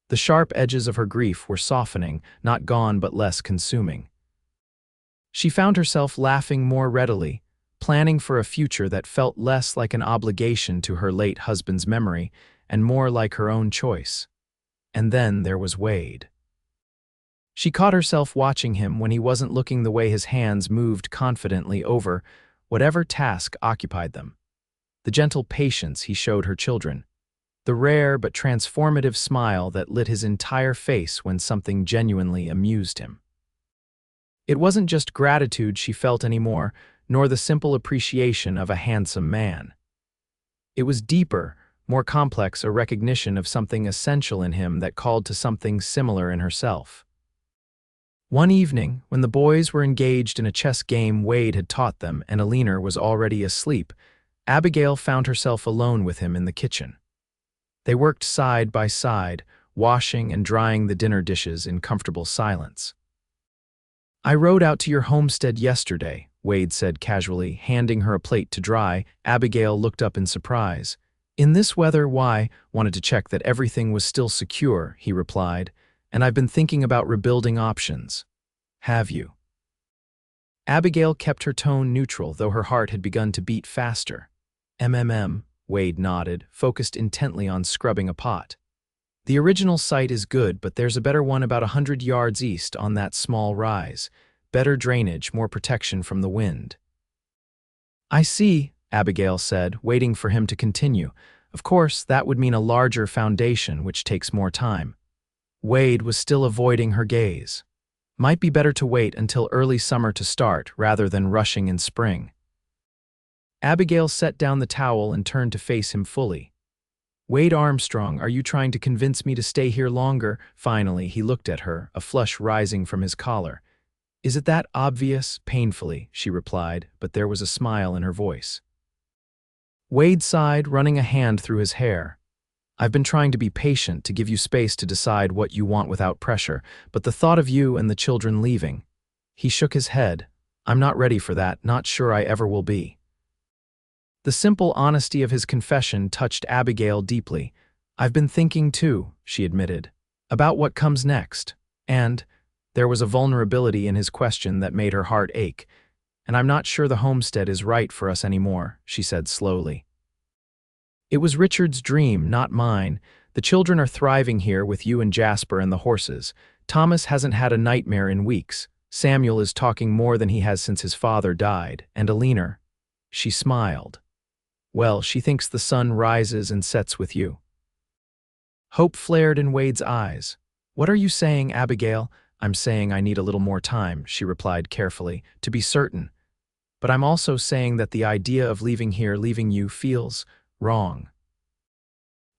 The sharp edges of her grief were softening, not gone but less consuming. She found herself laughing more readily, planning for a future that felt less like an obligation to her late husband's memory and more like her own choice. And then there was Wade. She caught herself watching him when he wasn't looking, the way his hands moved confidently over whatever task occupied them. The gentle patience he showed her children. The rare but transformative smile that lit his entire face when something genuinely amused him. It wasn't just gratitude she felt anymore, nor the simple appreciation of a handsome man. It was deeper, more complex, a recognition of something essential in him that called to something similar in herself. One evening, when the boys were engaged in a chess game Wade had taught them and Alina was already asleep, Abigail found herself alone with him in the kitchen. They worked side by side, washing and drying the dinner dishes in comfortable silence. "I rode out to your homestead yesterday," Wade said casually, handing her a plate to dry. Abigail looked up in surprise. "In this weather, why?" "Wanted to check that everything was still secure," he replied, "and I've been thinking about rebuilding options." "Have you?" Abigail kept her tone neutral, though her heart had begun to beat faster. Wade nodded, focused intently on scrubbing a pot. "The original site is good, but there's a better one about 100 yards east on that small rise. Better drainage, more protection from the wind." "I see," Abigail said, waiting for him to continue. "Of course, that would mean a larger foundation, which takes more time." Wade was still avoiding her gaze. "Might be better to wait until early summer to start, rather than rushing in spring." Abigail set down the towel and turned to face him fully. "Wade Armstrong, are you trying to convince me to stay here longer?" Finally, he looked at her, a flush rising from his collar. "Is it that obvious?" "Painfully," she replied, but there was a smile in her voice. Wade sighed, running a hand through his hair. "I've been trying to be patient, to give you space to decide what you want without pressure, but the thought of you and the children leaving—" He shook his head. "I'm not ready for that, not sure I ever will be." The simple honesty of his confession touched Abigail deeply. "I've been thinking too," she admitted, "about what comes next. And There was a vulnerability in his question that made her heart ache. "And I'm not sure the homestead is right for us anymore," she said slowly. "It was Richard's dream, not mine. The children are thriving here with you and Jasper and the horses. Thomas hasn't had a nightmare in weeks. Samuel is talking more than he has since his father died, and Alina." She smiled. "Well, she thinks the sun rises and sets with you." Hope flared in Wade's eyes. "What are you saying, Abigail?" "I'm saying I need a little more time," she replied carefully, "to be certain. But I'm also saying that the idea of leaving here, leaving you, feels wrong."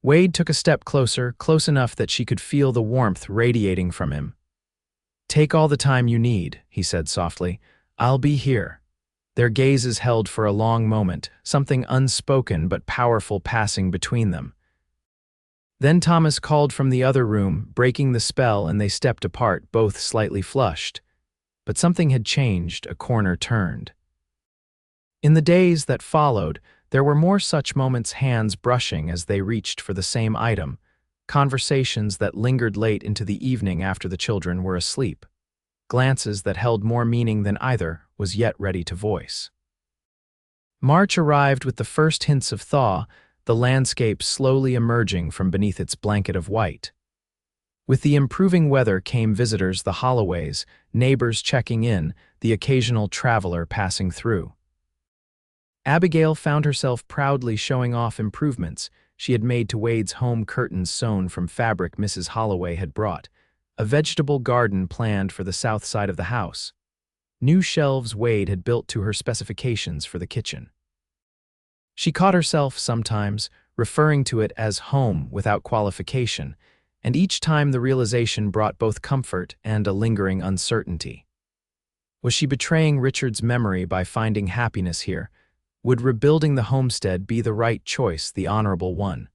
Wade took a step closer, close enough that she could feel the warmth radiating from him. "Take all the time you need," he said softly. "I'll be here." Their gazes held for a long moment, something unspoken but powerful passing between them. Then Thomas called from the other room, breaking the spell, and they stepped apart, both slightly flushed. But something had changed, a corner turned. In the days that followed, there were more such moments, hands brushing as they reached for the same item, conversations that lingered late into the evening after the children were asleep, glances that held more meaning than either was yet ready to voice. March arrived with the first hints of thaw, the landscape slowly emerging from beneath its blanket of white. With the improving weather came visitors, the Holloways, neighbors checking in, the occasional traveler passing through. Abigail found herself proudly showing off improvements she had made to Wade's home, curtains sewn from fabric Mrs. Holloway had brought, a vegetable garden planned for the south side of the house, new shelves Wade had built to her specifications for the kitchen. She caught herself sometimes referring to it as home without qualification, and each time the realization brought both comfort and a lingering uncertainty. Was she betraying Richard's memory by finding happiness here? Would rebuilding the homestead be the right choice, the honorable one?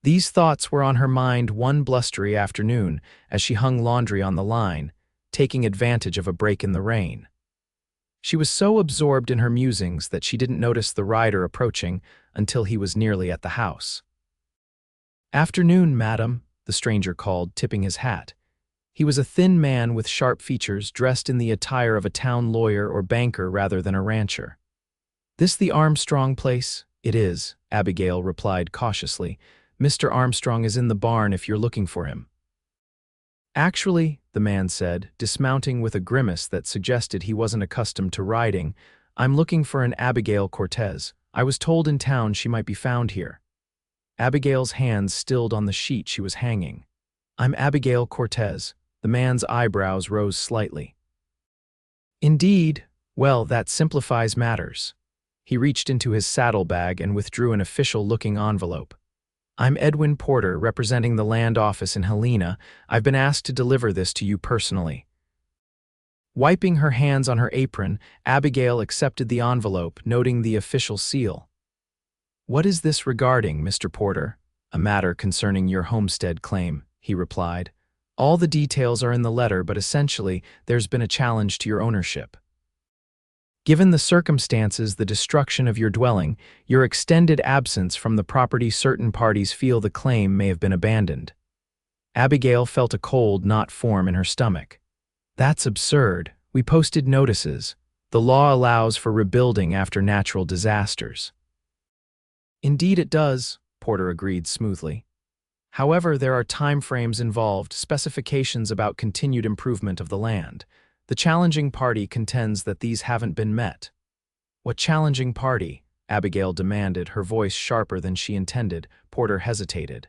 These thoughts were on her mind one blustery afternoon as she hung laundry on the line, taking advantage of a break in the rain. She was so absorbed in her musings that she didn't notice the rider approaching until he was nearly at the house. "Afternoon, madam," the stranger called, tipping his hat. He was a thin man with sharp features, dressed in the attire of a town lawyer or banker rather than a rancher. "This the Armstrong place?" "It is," Abigail replied cautiously. "Mr. Armstrong is in the barn if you're looking for him." "Actually," the man said, dismounting with a grimace that suggested he wasn't accustomed to riding, "I'm looking for an Abigail Cortez. I was told in town she might be found here." Abigail's hands stilled on the sheet she was hanging. "I'm Abigail Cortez." The man's eyebrows rose slightly. "Indeed? Well, that simplifies matters." He reached into his saddlebag and withdrew an official-looking envelope. "I'm Edwin Porter, representing the land office in Helena. I've been asked to deliver this to you personally." Wiping her hands on her apron, Abigail accepted the envelope, noting the official seal. "What is this regarding, Mr. Porter?" "A matter concerning your homestead claim," he replied. "All the details are in the letter, but essentially, there's been a challenge to your ownership. Given the circumstances, the destruction of your dwelling, your extended absence from the property, certain parties feel the claim may have been abandoned." Abigail felt a cold knot form in her stomach. "That's absurd. We posted notices. The law allows for rebuilding after natural disasters." "Indeed it does," Porter agreed smoothly. "However, there are timeframes involved, specifications about continued improvement of the land. The challenging party contends that these haven't been met." "What challenging party?" Abigail demanded, her voice sharper than she intended. Porter hesitated.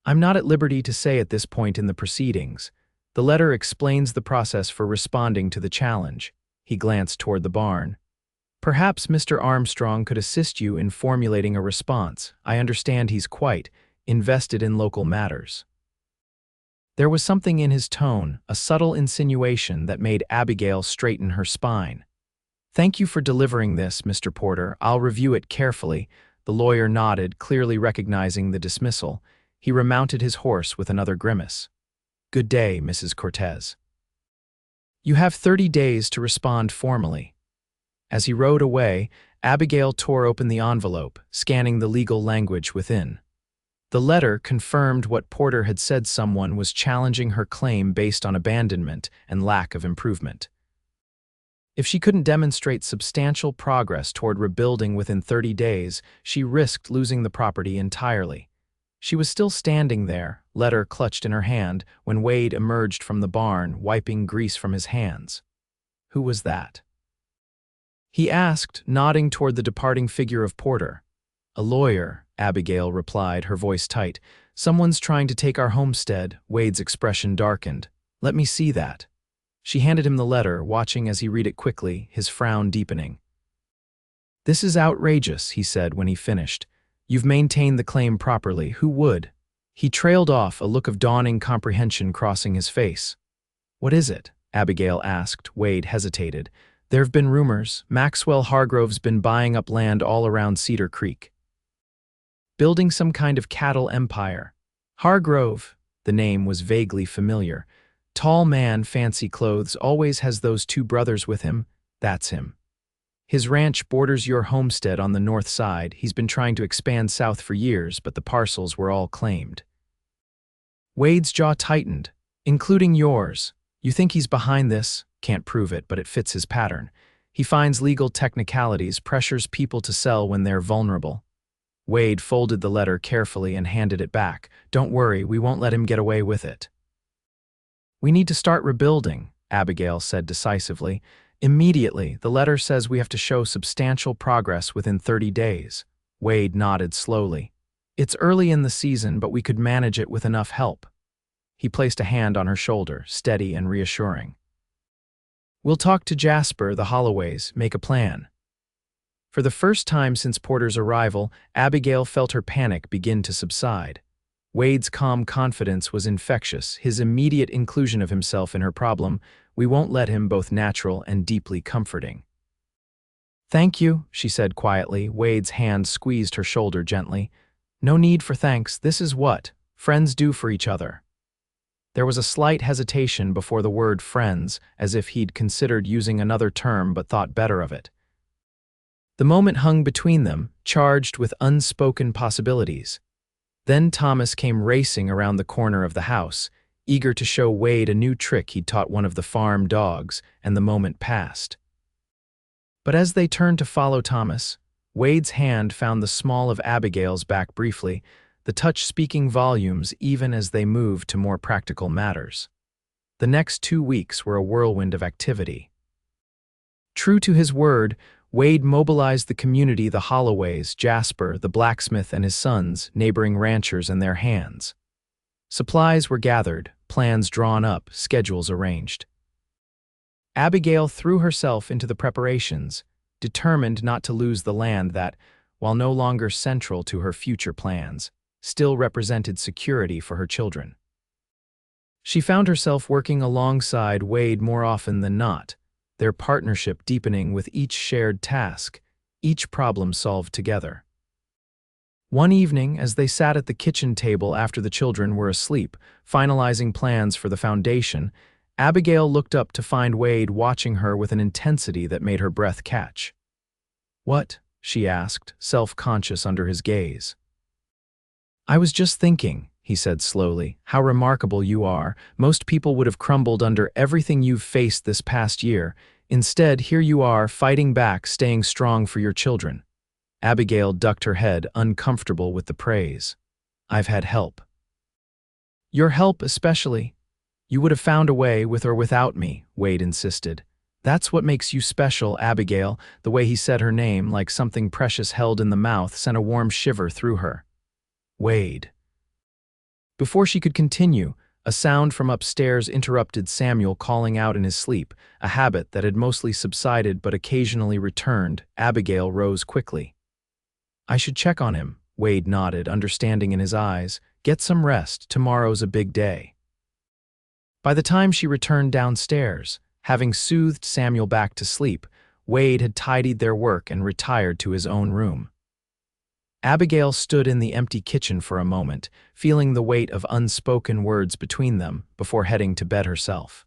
"I'm not at liberty to say at this point in the proceedings. The letter explains the process for responding to the challenge." He glanced toward the barn. "Perhaps Mr. Armstrong could assist you in formulating a response. I understand he's quite invested in local matters." There was something in his tone, a subtle insinuation that made Abigail straighten her spine. "Thank you for delivering this, Mr. Porter. I'll review it carefully." The lawyer nodded, clearly recognizing the dismissal. He remounted his horse with another grimace. "Good day, Mrs. Cortez. You have 30 days to respond formally." As he rode away, Abigail tore open the envelope, scanning the legal language within. The letter confirmed what Porter had said: someone was challenging her claim based on abandonment and lack of improvement. If she couldn't demonstrate substantial progress toward rebuilding within 30 days, she risked losing the property entirely. She was still standing there, letter clutched in her hand, when Wade emerged from the barn, wiping grease from his hands. "Who was that?" he asked, nodding toward the departing figure of Porter. "A lawyer," Abigail replied, her voice tight. "Someone's trying to take our homestead." Wade's expression darkened. "Let me see that." She handed him the letter, watching as he read it quickly, his frown deepening. "This is outrageous," he said when he finished. "You've maintained the claim properly. Who would?" He trailed off, a look of dawning comprehension crossing his face. "What is it?" Abigail asked. Wade hesitated. "There have been rumors. Maxwell Hargrove's been buying up land all around Cedar Creek. Building some kind of cattle empire." Hargrove, the name was vaguely familiar. Tall man, fancy clothes, always has those two brothers with him. That's him. His ranch borders your homestead on the north side. He's been trying to expand south for years, but the parcels were all claimed. Wade's jaw tightened. "Including yours. You think he's behind this?" "Can't prove it, but it fits his pattern. He finds legal technicalities, pressures people to sell when they're vulnerable." Wade folded the letter carefully and handed it back. "Don't worry, we won't let him get away with it." "We need to start rebuilding," Abigail said decisively. "Immediately. The letter says we have to show substantial progress within 30 days. Wade nodded slowly. "It's early in the season, but we could manage it with enough help." He placed a hand on her shoulder, steady and reassuring. "We'll talk to Jasper, the Holloways, make a plan." For the first time since Porter's arrival, Abigail felt her panic begin to subside. Wade's calm confidence was infectious, his immediate inclusion of himself in her problem. "We won't let him," both natural and deeply comforting. "Thank you," she said quietly. Wade's hand squeezed her shoulder gently. "No need for thanks. This is what friends do for each other." There was a slight hesitation before the word friends, as if he'd considered using another term but thought better of it. The moment hung between them, charged with unspoken possibilities. Then Thomas came racing around the corner of the house, eager to show Wade a new trick he'd taught one of the farm dogs, and the moment passed. But as they turned to follow Thomas, Wade's hand found the small of Abigail's back briefly, the touch speaking volumes even as they moved to more practical matters. The next 2 weeks were a whirlwind of activity. True to his word, Wade mobilized the community, the Holloways, Jasper, the blacksmith and his sons, neighboring ranchers and their hands. Supplies were gathered, plans drawn up, schedules arranged. Abigail threw herself into the preparations, determined not to lose the land that, while no longer central to her future plans, still represented security for her children. She found herself working alongside Wade more often than not, their partnership deepening with each shared task, each problem solved together. One evening, as they sat at the kitchen table after the children were asleep, finalizing plans for the foundation, Abigail looked up to find Wade watching her with an intensity that made her breath catch. "What?" she asked, self-conscious under his gaze. "I was just thinking," he said slowly, "how remarkable you are. Most people would have crumbled under everything you've faced this past year. Instead, here you are, fighting back, staying strong for your children." Abigail ducked her head, uncomfortable with the praise. "I've had help." "Your help especially. You would have found a way, with or without me," Wade insisted. "That's what makes you special, Abigail." The way he said her name, like something precious held in the mouth, sent a warm shiver through her. "Wade." Before she could continue, a sound from upstairs interrupted Samuel calling out in his sleep, a habit that had mostly subsided but occasionally returned. Abigail rose quickly. "I should check on him," Wade nodded, understanding in his eyes. "Get some rest, tomorrow's a big day." By the time she returned downstairs, having soothed Samuel back to sleep, Wade had tidied their work and retired to his own room. Abigail stood in the empty kitchen for a moment, feeling the weight of unspoken words between them, before heading to bed herself.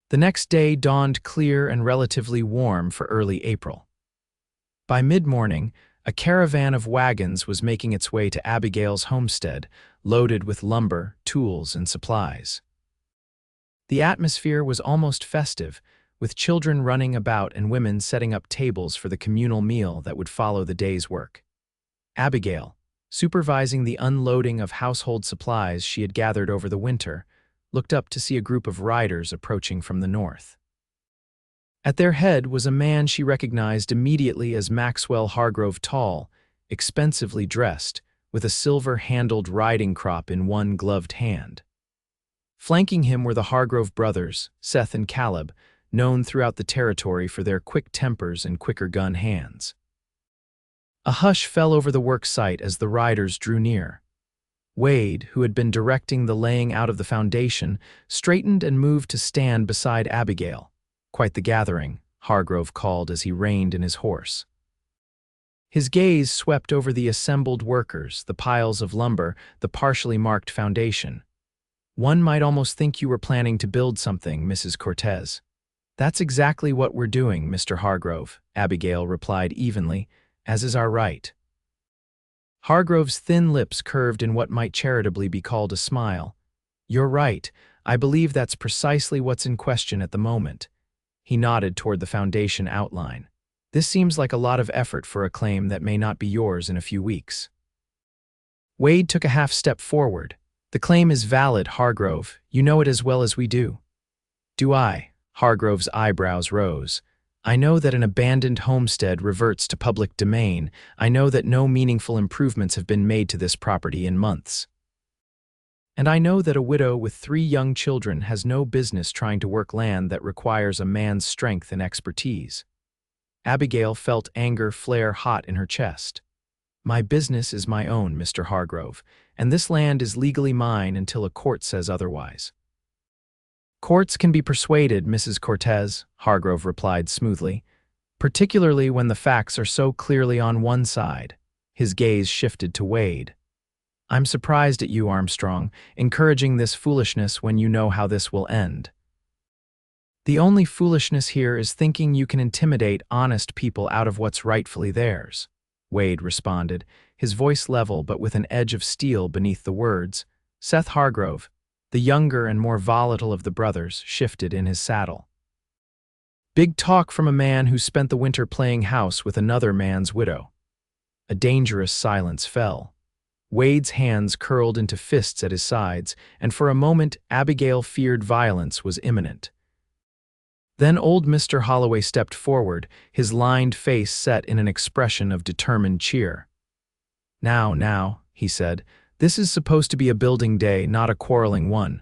The next day dawned clear and relatively warm for early April. By mid-morning, A caravan of wagons was making its way to Abigail's homestead, loaded with lumber, tools, and supplies. The atmosphere was almost festive, with children running about and women setting up tables for the communal meal that would follow the day's work. Abigail, supervising the unloading of household supplies she had gathered over the winter, looked up to see a group of riders approaching from the north. At their head was a man she recognized immediately as Maxwell Hargrove, tall, expensively dressed, with a silver-handled riding crop in one gloved hand. Flanking him were the Hargrove brothers, Seth and Caleb, known throughout the territory for their quick tempers and quicker gun hands. A hush fell over the work site as the riders drew near. Wade, who had been directing the laying out of the foundation, straightened and moved to stand beside Abigail. "Quite the gathering," Hargrove called as he reined in his horse. His gaze swept over the assembled workers, the piles of lumber, the partially marked foundation. "One might almost think you were planning to build something, Mrs. Cortez." "That's exactly what we're doing, Mr. Hargrove," Abigail replied evenly, "as is our right." Hargrove's thin lips curved in what might charitably be called a smile. "You're right. I believe that's precisely what's in question at the moment." He nodded toward the foundation outline. "This seems like a lot of effort for a claim that may not be yours in a few weeks." Wade took a half step forward. "The claim is valid, Hargrove. You know it as well as we do." "Do I?" Hargrove's eyebrows rose. "I know that an abandoned homestead reverts to public domain. I know that no meaningful improvements have been made to this property in months. And I know that a widow with 3 young children has no business trying to work land that requires a man's strength and expertise." Abigail felt anger flare hot in her chest. "My business is my own, Mr. Hargrove, and this land is legally mine until a court says otherwise." "Courts can be persuaded, Mrs. Cortez," Hargrove replied smoothly, "particularly when the facts are so clearly on one side." His gaze shifted to Wade. "I'm surprised at you, Armstrong, encouraging this foolishness when you know how this will end." "The only foolishness here is thinking you can intimidate honest people out of what's rightfully theirs," Wade responded, his voice level but with an edge of steel beneath the words. Seth Hargrove, the younger and more volatile of the brothers, shifted in his saddle. Big talk from a man who spent the winter playing house with another man's widow. A dangerous silence fell. Wade's hands curled into fists at his sides, and for a moment Abigail feared violence was imminent. Then old Mr. Holloway stepped forward, his lined face set in an expression of determined cheer. Now, he said, "this is supposed to be a building day, not a quarreling one.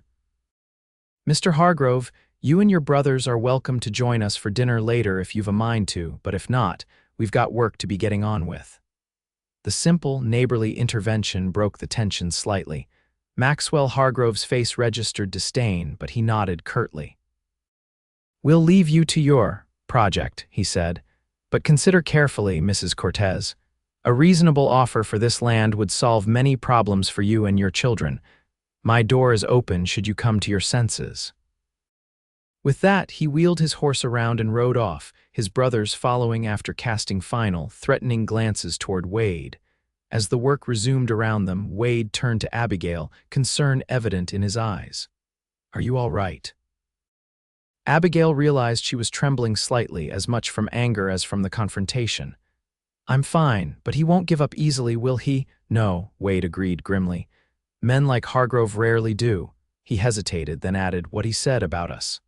Mr. Hargrove, you and your brothers are welcome to join us for dinner later if you've a mind to, but if not, we've got work to be getting on with." The simple, neighborly intervention broke the tension slightly. Maxwell Hargrove's face registered disdain, but he nodded curtly. "We'll leave you to your project," he said, "but consider carefully, Mrs. Cortez. A reasonable offer for this land would solve many problems for you and your children. My door is open should you come to your senses." With that, he wheeled his horse around and rode off, his brothers following after casting final, threatening glances toward Wade. As the work resumed around them, Wade turned to Abigail, concern evident in his eyes. "Are you all right?" Abigail realized she was trembling slightly, as much from anger as from the confrontation. "I'm fine, but he won't give up easily, will he?" "No," Wade agreed grimly. "Men like Hargrove rarely do." He hesitated, then added, "What he said about us.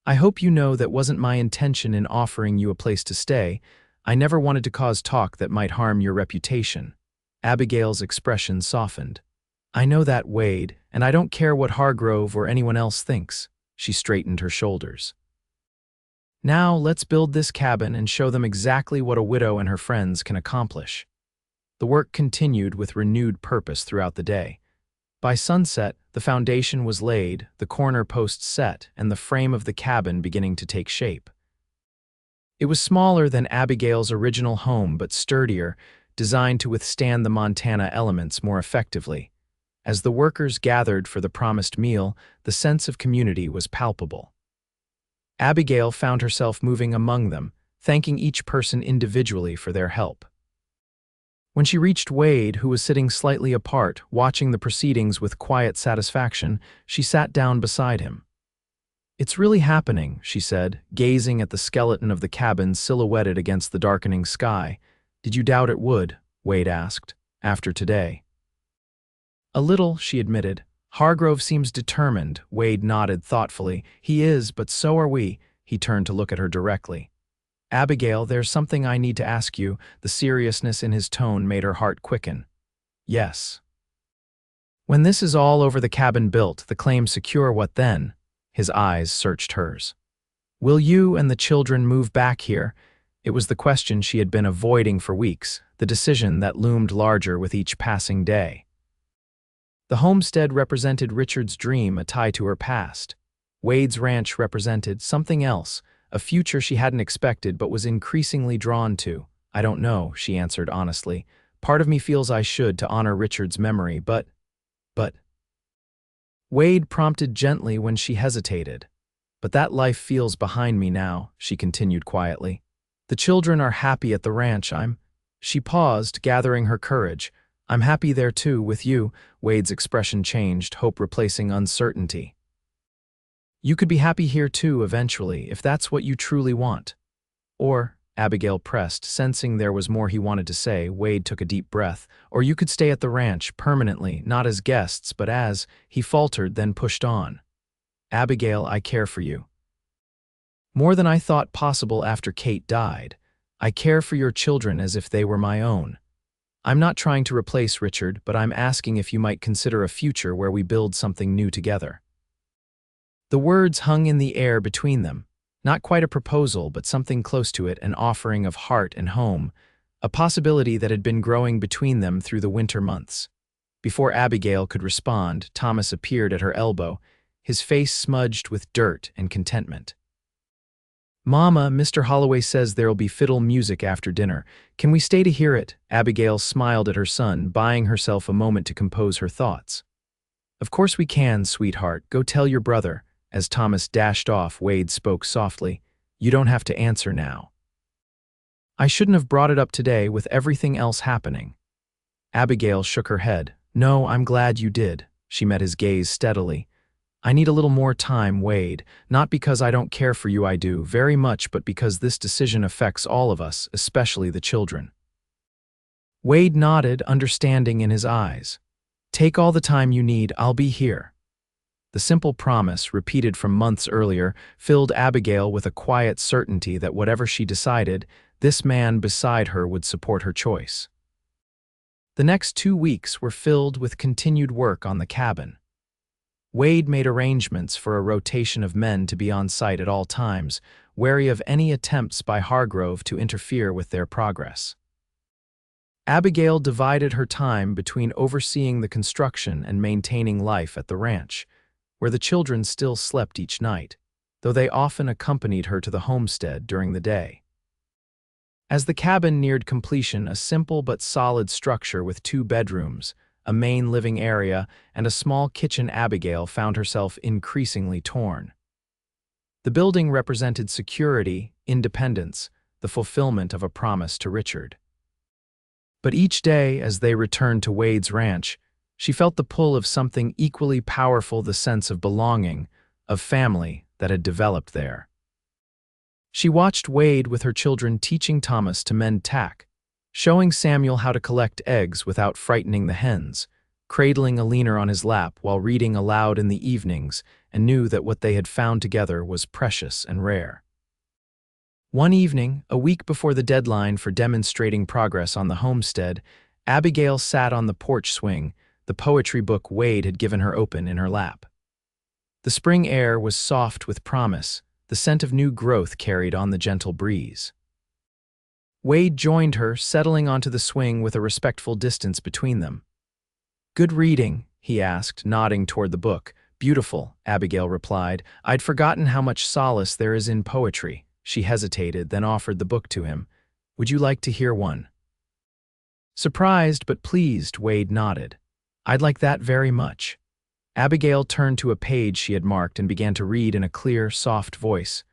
I hope you know that wasn't my intention in offering you a place to stay. I never wanted to cause talk that might harm your reputation." Abigail's expression softened. "I know that, Wade, and I don't care what Hargrove or anyone else thinks." She straightened her shoulders. "Now let's build this cabin and show them exactly what a widow and her friends can accomplish." The work continued with renewed purpose throughout the day. By sunset, the foundation was laid, the corner posts set, and the frame of the cabin beginning to take shape. It was smaller than Abigail's original home, but sturdier, designed to withstand the Montana elements more effectively. As the workers gathered for the promised meal, the sense of community was palpable. Abigail found herself moving among them, thanking each person individually for their help. When she reached Wade, who was sitting slightly apart, watching the proceedings with quiet satisfaction, she sat down beside him. "It's really happening," she said, gazing at the skeleton of the cabin silhouetted against the darkening sky. "Did you doubt it would?" Wade asked. "After today?" "A little," she admitted. "Hargrove seems determined." Wade nodded thoughtfully. "He is, but so are we." He turned to look at her directly. "Abigail, there's something I need to ask you." The seriousness in his tone made her heart quicken. "Yes." "When this is all over, the cabin built, the claim secure, what then?" His eyes searched hers. "Will you and the children move back here?" It was the question she had been avoiding for weeks, the decision that loomed larger with each passing day. The homestead represented Richard's dream, a tie to her past. Wade's ranch represented something else, a future she hadn't expected but was increasingly drawn to. "I don't know," she answered honestly. "Part of me feels I should, to honor Richard's memory, but... Wade prompted gently when she hesitated. "But that life feels behind me now," she continued quietly. "The children are happy at the ranch. She paused, gathering her courage. "I'm happy there too, with you." Wade's expression changed, hope replacing uncertainty. "You could be happy here too, eventually, if that's what you truly want." "Or," Abigail pressed, sensing there was more he wanted to say. Wade took a deep breath. "Or you could stay at the ranch, permanently, not as guests, but as..." He faltered, then pushed on. "Abigail, I care for you. More than I thought possible after Kate died. I care for your children as if they were my own. I'm not trying to replace Richard, but I'm asking if you might consider a future where we build something new together." The words hung in the air between them. Not quite a proposal, but something close to it, an offering of heart and home, a possibility that had been growing between them through the winter months. Before Abigail could respond, Thomas appeared at her elbow, his face smudged with dirt and contentment. "Mama, Mr. Holloway says there'll be fiddle music after dinner. Can we stay to hear it?" Abigail smiled at her son, buying herself a moment to compose her thoughts. "Of course we can, sweetheart. Go tell your brother." As Thomas dashed off, Wade spoke softly. "You don't have to answer now." "I shouldn't have brought it up today with everything else happening." Abigail shook her head. "No, I'm glad you did." She met his gaze steadily. "I need a little more time, Wade. Not because I don't care for you, I do, very much, but because this decision affects all of us, especially the children." Wade nodded, understanding in his eyes. "Take all the time you need, I'll be here." The simple promise, repeated from months earlier, filled Abigail with a quiet certainty that whatever she decided, this man beside her would support her choice. The next 2 weeks were filled with continued work on the cabin. Wade made arrangements for a rotation of men to be on site at all times, wary of any attempts by Hargrove to interfere with their progress. Abigail divided her time between overseeing the construction and maintaining life at the ranch, where the children still slept each night, though they often accompanied her to the homestead during the day. As the cabin neared completion, a simple but solid structure with 2 bedrooms, a main living area, and a small kitchen, Abigail found herself increasingly torn. The building represented security, independence, the fulfillment of a promise to Richard. But each day, as they returned to Wade's ranch, she felt the pull of something equally powerful, the sense of belonging, of family that had developed there. She watched Wade with her children teaching Thomas to mend tack, showing Samuel how to collect eggs without frightening the hens, cradling Alina on his lap while reading aloud in the evenings, and knew that what they had found together was precious and rare. One evening, a week before the deadline for demonstrating progress on the homestead, Abigail sat on the porch swing, the poetry book Wade had given her open in her lap. The spring air was soft with promise, the scent of new growth carried on the gentle breeze. Wade joined her, settling onto the swing with a respectful distance between them. "Good reading?" he asked, nodding toward the book. "Beautiful," Abigail replied. "I'd forgotten how much solace there is in poetry." She hesitated, then offered the book to him. "Would you like to hear one?" Surprised but pleased, Wade nodded. "I'd like that very much." Abigail turned to a page she had marked and began to read in a clear, soft voice.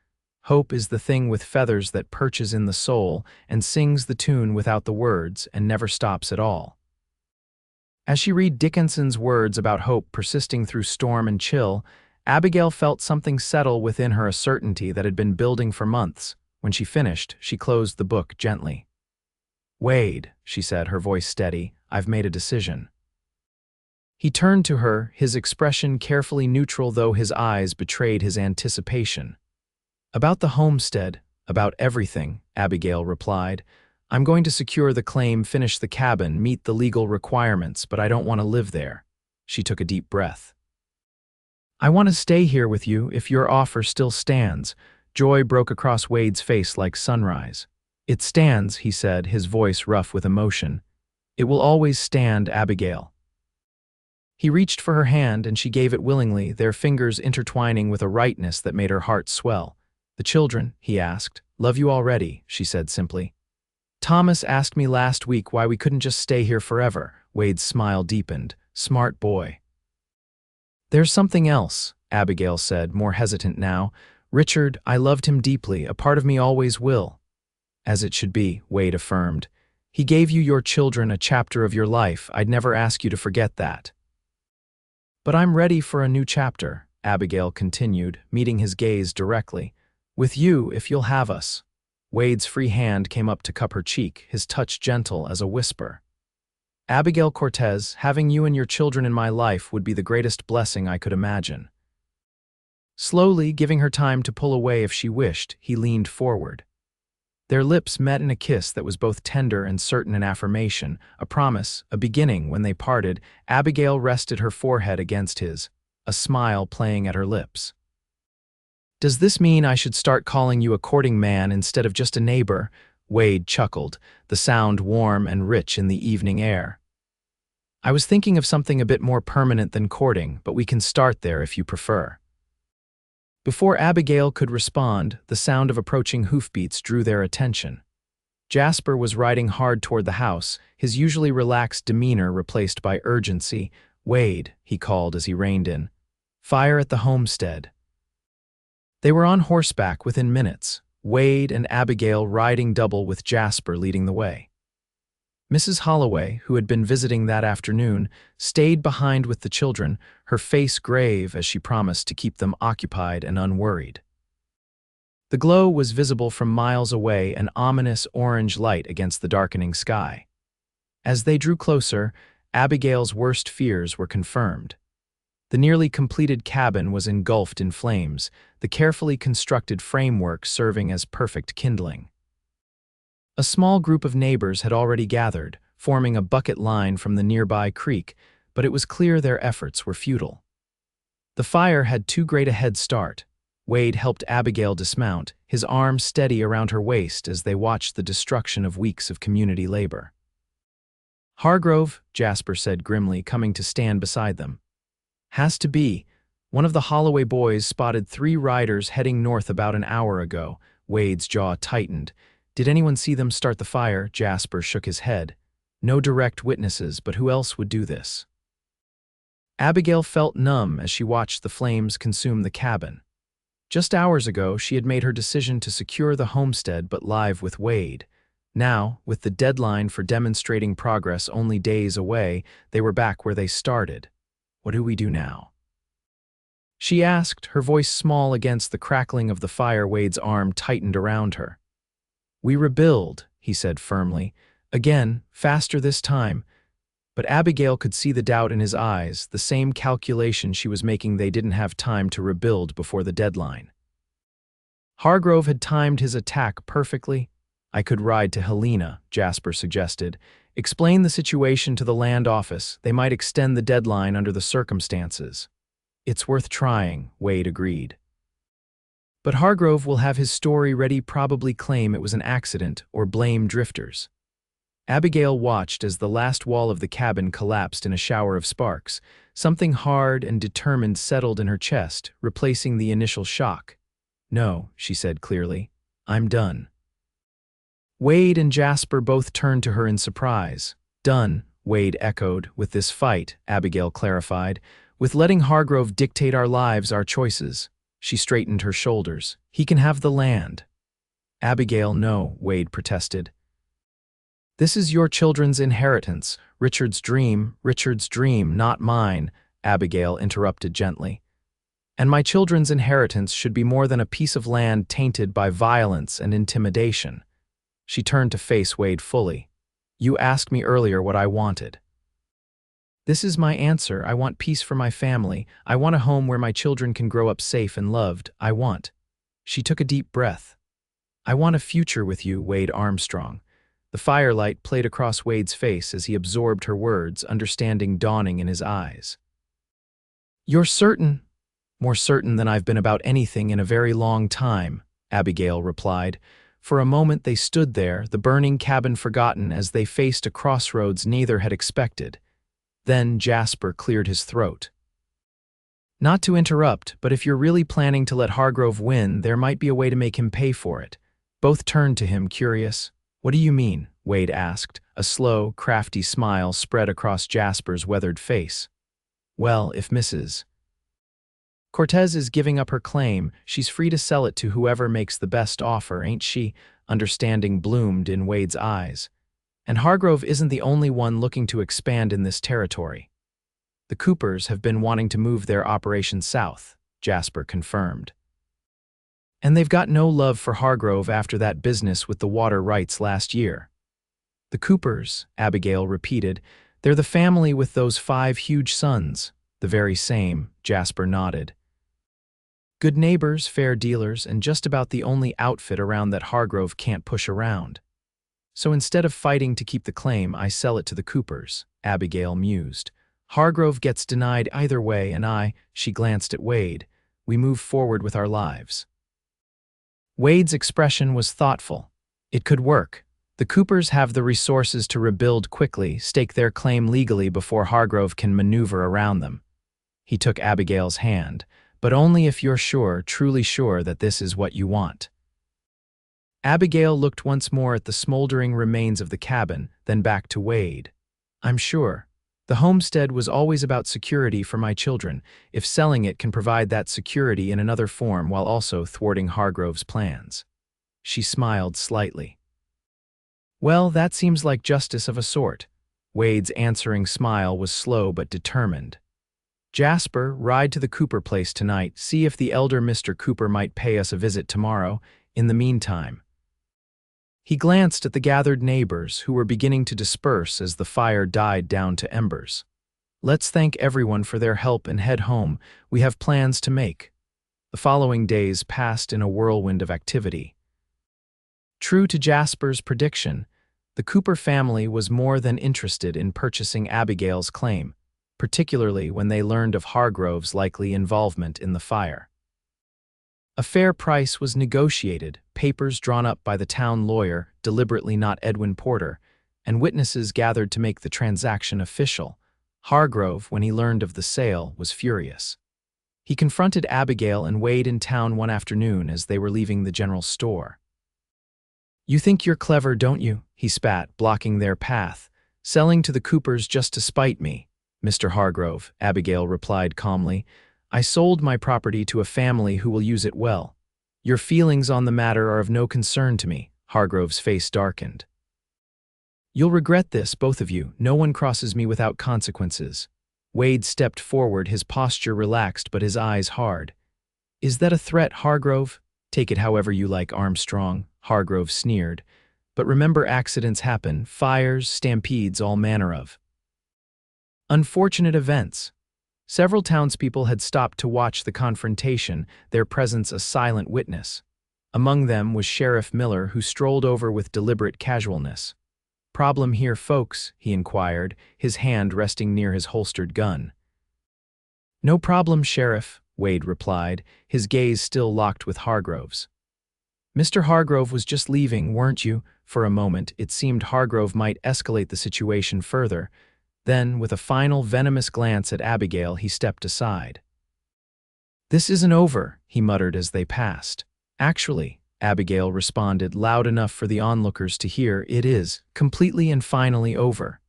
Hope is the thing with feathers that perches in the soul and sings the tune without the words and never stops at all. As she read Dickinson's words about hope persisting through storm and chill, Abigail felt something settle within her, a certainty that had been building for months. When she finished, she closed the book gently. "Wade," she said, her voice steady, "I've made a decision." He turned to her, his expression carefully neutral though his eyes betrayed his anticipation. "About the homestead, about everything," Abigail replied. "I'm going to secure the claim, finish the cabin, meet the legal requirements, but I don't want to live there." She took a deep breath. "I want to stay here with you if your offer still stands." Joy broke across Wade's face like sunrise. "It stands," he said, his voice rough with emotion. "It will always stand, Abigail." He reached for her hand and she gave it willingly, their fingers intertwining with a rightness that made her heart swell. "The children?" he asked. "Love you already," she said simply. "Thomas asked me last week why we couldn't just stay here forever." Wade's smile deepened. "Smart boy." "There's something else," Abigail said, more hesitant now. "Richard, I loved him deeply, a part of me always will." "As it should be," Wade affirmed. "He gave you your children, a chapter of your life. I'd never ask you to forget that." "But I'm ready for a new chapter," Abigail continued, meeting his gaze directly. "With you, if you'll have us." Wade's free hand came up to cup her cheek, his touch gentle as a whisper. "Abigail Cortez, having you and your children in my life would be the greatest blessing I could imagine." Slowly, giving her time to pull away if she wished, he leaned forward. Their lips met in a kiss that was both tender and certain in affirmation, a promise, a beginning. When they parted, Abigail rested her forehead against his, a smile playing at her lips. "Does this mean I should start calling you a courting man instead of just a neighbor?" Wade chuckled, the sound warm and rich in the evening air. "I was thinking of something a bit more permanent than courting, but we can start there if you prefer." Before Abigail could respond, the sound of approaching hoofbeats drew their attention. Jasper was riding hard toward the house, his usually relaxed demeanor replaced by urgency. "Wade," he called as he reined in. "Fire at the homestead." They were on horseback within minutes, Wade and Abigail riding double with Jasper leading the way. Mrs. Holloway, who had been visiting that afternoon, stayed behind with the children, her face grave as she promised to keep them occupied and unworried. The glow was visible from miles away, an ominous orange light against the darkening sky. As they drew closer, Abigail's worst fears were confirmed. The nearly completed cabin was engulfed in flames, the carefully constructed framework serving as perfect kindling. A small group of neighbors had already gathered, forming a bucket line from the nearby creek, but it was clear their efforts were futile. The fire had too great a head start. Wade helped Abigail dismount, his arm steady around her waist as they watched the destruction of weeks of community labor. "Hargrove," Jasper said grimly, coming to stand beside them. "Has to be. One of the Holloway boys spotted 3 riders heading north about an hour ago." Wade's jaw tightened. "Did anyone see them start the fire?" Jasper shook his head. "No direct witnesses, but who else would do this?" Abigail felt numb as she watched the flames consume the cabin. Just hours ago, she had made her decision to secure the homestead but live with Wade. Now, with the deadline for demonstrating progress only days away, they were back where they started. "What do we do now?" she asked, her voice small against the crackling of the fire. Wade's arm tightened around her. "We rebuild," he said firmly. Again, faster this time. But Abigail could see the doubt in his eyes, the same calculation she was making. They didn't have time to rebuild before the deadline. Hargrove had timed his attack perfectly. "I could ride to Helena," Jasper suggested. "Explain the situation to the land office. They might extend the deadline under the circumstances." "It's worth trying," Wade agreed. "But Hargrove will have his story ready, probably claim it was an accident or blame drifters." Abigail watched as the last wall of the cabin collapsed in a shower of sparks. Something hard and determined settled in her chest, replacing the initial shock. "No," she said clearly. "I'm done." Wade and Jasper both turned to her in surprise. "Done," Wade echoed. "With this fight," Abigail clarified. "With letting Hargrove dictate our lives, our choices." She straightened her shoulders. He can have the land. Abigail, no, Wade protested. This is your children's inheritance. Richard's dream, not mine, Abigail interrupted gently. And my children's inheritance should be more than a piece of land tainted by violence and intimidation. She turned to face Wade fully. You asked me earlier what I wanted. This is my answer. I want peace for my family. I want a home where my children can grow up safe and loved. I want. She took a deep breath. I want a future with you, Wade Armstrong. The firelight played across Wade's face as he absorbed her words, understanding dawning in his eyes. You're certain? More certain than I've been about anything in a very long time, Abigail replied. For a moment they stood there, the burning cabin forgotten as they faced a crossroads neither had expected. Then Jasper cleared his throat. Not to interrupt, but if you're really planning to let Hargrove win, there might be a way to make him pay for it. Both turned to him, curious. What do you mean? Wade asked. A slow, crafty smile spread across Jasper's weathered face. Well, if Mrs. Cortez is giving up her claim, she's free to sell it to whoever makes the best offer, ain't she? Understanding bloomed in Wade's eyes. And Hargrove isn't the only one looking to expand in this territory. The Coopers have been wanting to move their operation south, Jasper confirmed. And they've got no love for Hargrove after that business with the water rights last year. The Coopers, Abigail repeated, they're the family with those 5 huge sons. The very same, Jasper nodded. Good neighbors, fair dealers, and just about the only outfit around that Hargrove can't push around. So instead of fighting to keep the claim, I sell it to the Coopers, Abigail mused. Hargrove gets denied either way, and she glanced at Wade, we move forward with our lives. Wade's expression was thoughtful. It could work. The Coopers have the resources to rebuild quickly, stake their claim legally before Hargrove can maneuver around them. He took Abigail's hand, but only if you're sure, truly sure that this is what you want. Abigail looked once more at the smoldering remains of the cabin, then back to Wade. I'm sure. The homestead was always about security for my children, if selling it can provide that security in another form while also thwarting Hargrove's plans. She smiled slightly. Well, that seems like justice of a sort. Wade's answering smile was slow but determined. Jasper, ride to the Cooper place tonight, see if the elder Mr. Cooper might pay us a visit tomorrow. In the meantime. He glanced at the gathered neighbors who were beginning to disperse as the fire died down to embers. Let's thank everyone for their help and head home. We have plans to make. The following days passed in a whirlwind of activity. True to Jasper's prediction, the Cooper family was more than interested in purchasing Abigail's claim, particularly when they learned of Hargrove's likely involvement in the fire. A fair price was negotiated, papers drawn up by the town lawyer, deliberately not Edwin Porter, and witnesses gathered to make the transaction official. Hargrove, when he learned of the sale, was furious. He confronted Abigail and Wade in town one afternoon as they were leaving the general store. You think you're clever, don't you? He spat, blocking their path. Selling to the Coopers just to spite me. Mr. Hargrove, Abigail replied calmly. I sold my property to a family who will use it well. Your feelings on the matter are of no concern to me. Hargrove's face darkened. You'll regret this, both of you. No one crosses me without consequences. Wade stepped forward, his posture relaxed but his eyes hard. Is that a threat, Hargrove? Take it however you like, Armstrong, Hargrove sneered. But remember, accidents happen, fires, stampedes, all manner of unfortunate events. Several townspeople had stopped to watch the confrontation, their presence a silent witness. Among them was Sheriff Miller, who strolled over with deliberate casualness. Problem here, folks? He inquired, his hand resting near his holstered gun. No problem, Sheriff, Wade replied, his gaze still locked with Hargrove's. Mr. Hargrove was just leaving, weren't you? For a moment, it seemed Hargrove might escalate the situation further. Then, with a final venomous glance at Abigail, he stepped aside. This isn't over, he muttered as they passed. Actually, Abigail responded loud enough for the onlookers to hear, it is, completely and finally over.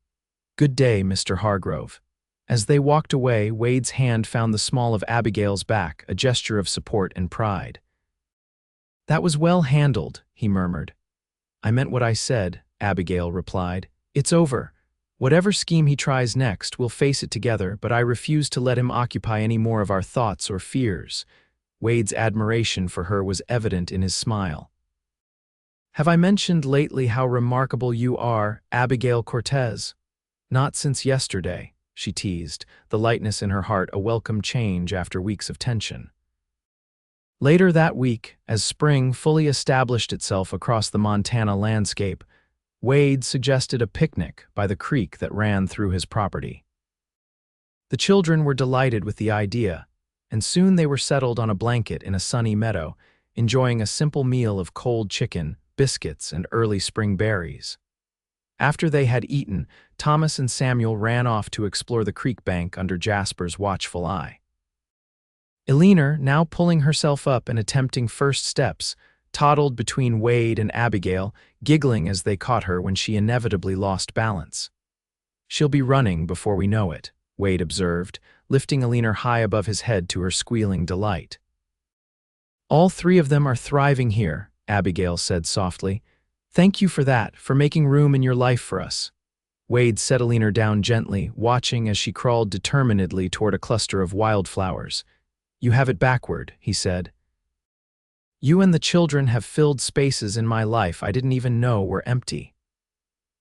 Good day, Mr. Hargrove. As they walked away, Wade's hand found the small of Abigail's back, a gesture of support and pride. "That was well handled," he murmured. "I meant what I said," Abigail replied. "It's over. Whatever scheme he tries next, we'll face it together, but I refuse to let him occupy any more of our thoughts or fears." Wade's admiration for her was evident in his smile. "Have I mentioned lately how remarkable you are, Abigail Cortez?" "Not since yesterday," she teased, the lightness in her heart a welcome change after weeks of tension. Later that week, as spring fully established itself across the Montana landscape, Wade suggested a picnic by the creek that ran through his property. The children were delighted with the idea, and soon they were settled on a blanket in a sunny meadow, enjoying a simple meal of cold chicken, biscuits, and early spring berries. After they had eaten, Thomas and Samuel ran off to explore the creek bank under Jasper's watchful eye. Eleanor, now pulling herself up and attempting first steps, toddled between Wade and Abigail, giggling as they caught her when she inevitably lost balance. "She'll be running before we know it," Wade observed, lifting Eleanor high above his head to her squealing delight. "All three of them are thriving here," Abigail said softly. "Thank you for that, for making room in your life for us." Wade set Eleanor down gently, watching as she crawled determinedly toward a cluster of wildflowers. "You have it backward," he said. "You and the children have filled spaces in my life I didn't even know were empty."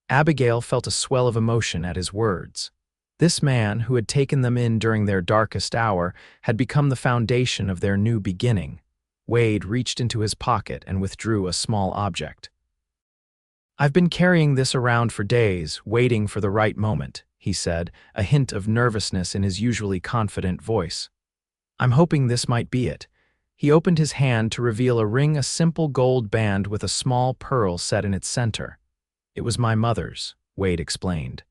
Abigail felt a swell of emotion at his words. This man, who had taken them in during their darkest hour, had become the foundation of their new beginning. Wade reached into his pocket and withdrew a small object. "I've been carrying this around for days, waiting for the right moment," he said, a hint of nervousness in his usually confident voice. "I'm hoping this might be it." He opened his hand to reveal a simple gold band with a small pearl set in its center. "It was my mother's," Wade explained.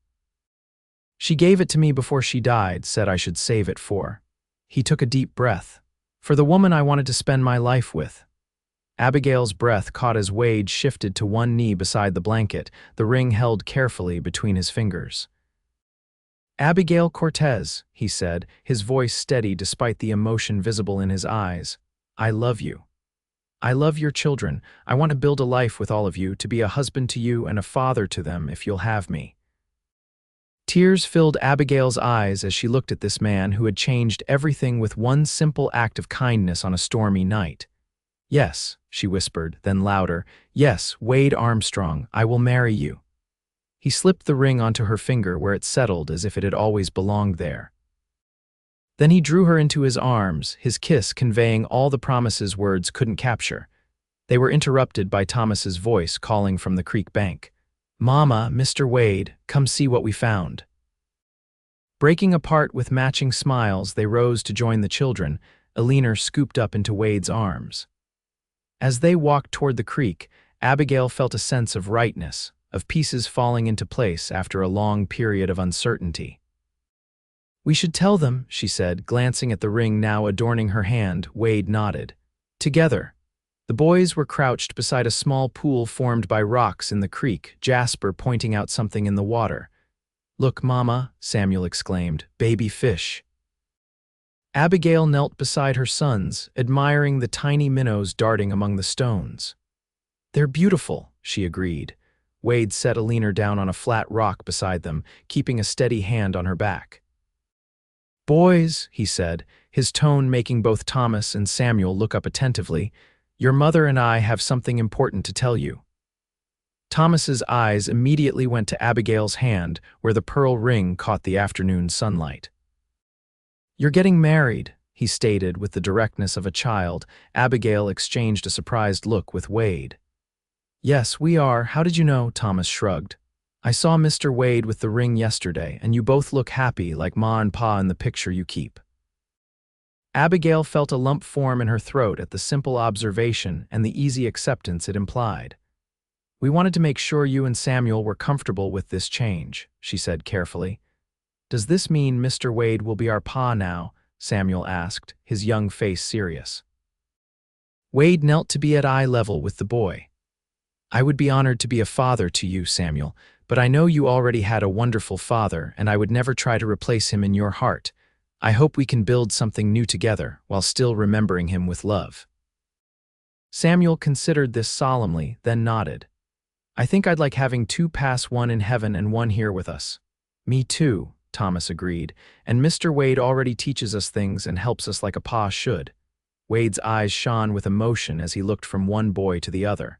"She gave it to me before she died, said I should save it for." He took a deep breath. "For the woman I wanted to spend my life with." Abigail's breath caught as Wade shifted to one knee beside the blanket, the ring held carefully between his fingers. "Abigail Cortez," he said, his voice steady despite the emotion visible in his eyes. "I love you. I love your children. I want to build a life with all of you, to be a husband to you and a father to them if you'll have me." Tears filled Abigail's eyes as she looked at this man who had changed everything with one simple act of kindness on a stormy night. "Yes," she whispered, then louder, "Yes, Wade Armstrong, I will marry you." He slipped the ring onto her finger where it settled as if it had always belonged there. Then he drew her into his arms, his kiss conveying all the promises words couldn't capture. They were interrupted by Thomas's voice calling from the creek bank. "Mama, Mr. Wade, come see what we found." Breaking apart with matching smiles, they rose to join the children, Eleanor scooped up into Wade's arms. As they walked toward the creek, Abigail felt a sense of rightness, of pieces falling into place after a long period of uncertainty. "We should tell them," she said, glancing at the ring now adorning her hand. Wade nodded. "Together." The boys were crouched beside a small pool formed by rocks in the creek, Jasper pointing out something in the water. "Look, Mama," Samuel exclaimed, "baby fish." Abigail knelt beside her sons, admiring the tiny minnows darting among the stones. "They're beautiful," she agreed. Wade set Eleanor down on a flat rock beside them, keeping a steady hand on her back. "Boys," he said, his tone making both Thomas and Samuel look up attentively, "your mother and I have something important to tell you." Thomas's eyes immediately went to Abigail's hand, where the pearl ring caught the afternoon sunlight. "You're getting married," he stated with the directness of a child. Abigail exchanged a surprised look with Wade. "Yes, we are. How did you know?" Thomas shrugged. "I saw Mr. Wade with the ring yesterday, and you both look happy, like Ma and Pa in the picture you keep." Abigail felt a lump form in her throat at the simple observation and the easy acceptance it implied. "We wanted to make sure you and Samuel were comfortable with this change," she said carefully. "Does this mean Mr. Wade will be our pa now?" Samuel asked, his young face serious. Wade knelt to be at eye level with the boy. "I would be honored to be a father to you, Samuel, but I know you already had a wonderful father, and I would never try to replace him in your heart. I hope we can build something new together while still remembering him with love." Samuel considered this solemnly, then nodded. "I think I'd like having two past, one in heaven and one here with us." "Me too," Thomas agreed, "and Mr. Wade already teaches us things and helps us like a pa should." Wade's eyes shone with emotion as he looked from one boy to the other.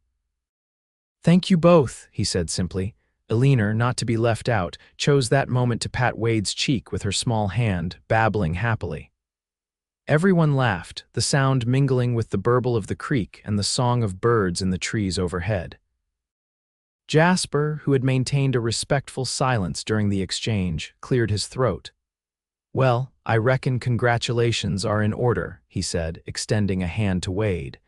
"Thank you both," he said simply. Eleanor, not to be left out, chose that moment to pat Wade's cheek with her small hand, babbling happily. Everyone laughed, the sound mingling with the burble of the creek and the song of birds in the trees overhead. Jasper, who had maintained a respectful silence during the exchange, cleared his throat. "Well, I reckon congratulations are in order," he said, extending a hand to Wade.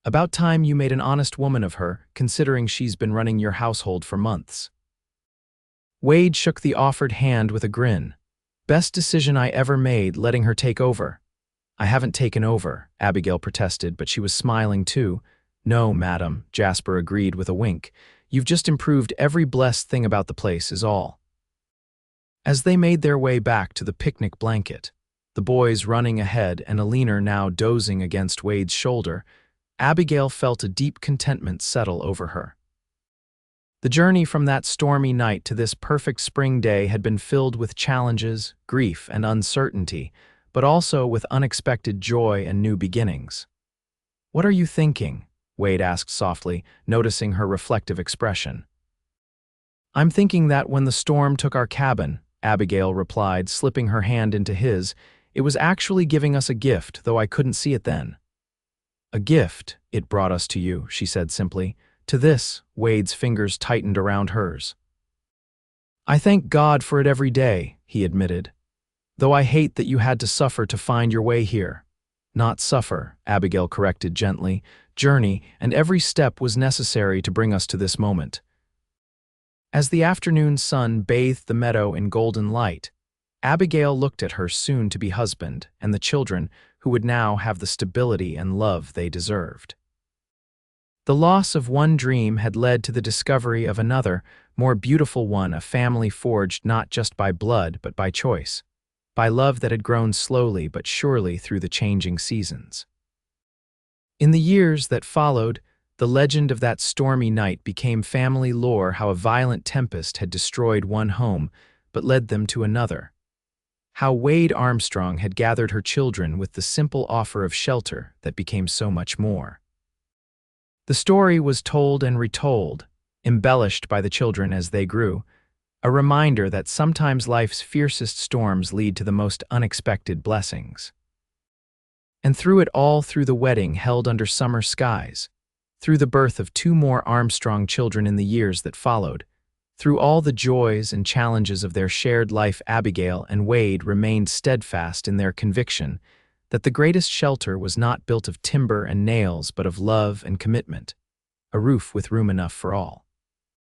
"About time you made an honest woman of her, considering she's been running your household for months." Wade shook the offered hand with a grin. "Best decision I ever made, letting her take over." "I haven't taken over," Abigail protested, but she was smiling too. "No, madam," Jasper agreed with a wink. "You've just improved every blessed thing about the place is all." As they made their way back to the picnic blanket, the boys running ahead and Eleanor now dozing against Wade's shoulder, Abigail felt a deep contentment settle over her. The journey from that stormy night to this perfect spring day had been filled with challenges, grief, and uncertainty, but also with unexpected joy and new beginnings. "What are you thinking?" Wade asked softly, noticing her reflective expression. "I'm thinking that when the storm took our cabin," Abigail replied, slipping her hand into his, "it was actually giving us a gift, though I couldn't see it then." "A gift, it brought us to you," she said simply. "To this," Wade's fingers tightened around hers. "I thank God for it every day," he admitted. "Though I hate that you had to suffer to find your way here." "Not suffer," Abigail corrected gently. "Journey, and every step was necessary to bring us to this moment." As the afternoon sun bathed the meadow in golden light, Abigail looked at her soon-to-be husband and the children who would now have the stability and love they deserved. The loss of one dream had led to the discovery of another, more beautiful one, a family forged not just by blood but by choice, by love that had grown slowly but surely through the changing seasons. In the years that followed, the legend of that stormy night became family lore, how a violent tempest had destroyed one home but led them to another. How Wade Armstrong had gathered her children with the simple offer of shelter that became so much more. The story was told and retold, embellished by the children as they grew, a reminder that sometimes life's fiercest storms lead to the most unexpected blessings. And through it all, through the wedding held under summer skies, through the birth of two more Armstrong children in the years that followed, through all the joys and challenges of their shared life, Abigail and Wade remained steadfast in their conviction that the greatest shelter was not built of timber and nails but of love and commitment, a roof with room enough for all.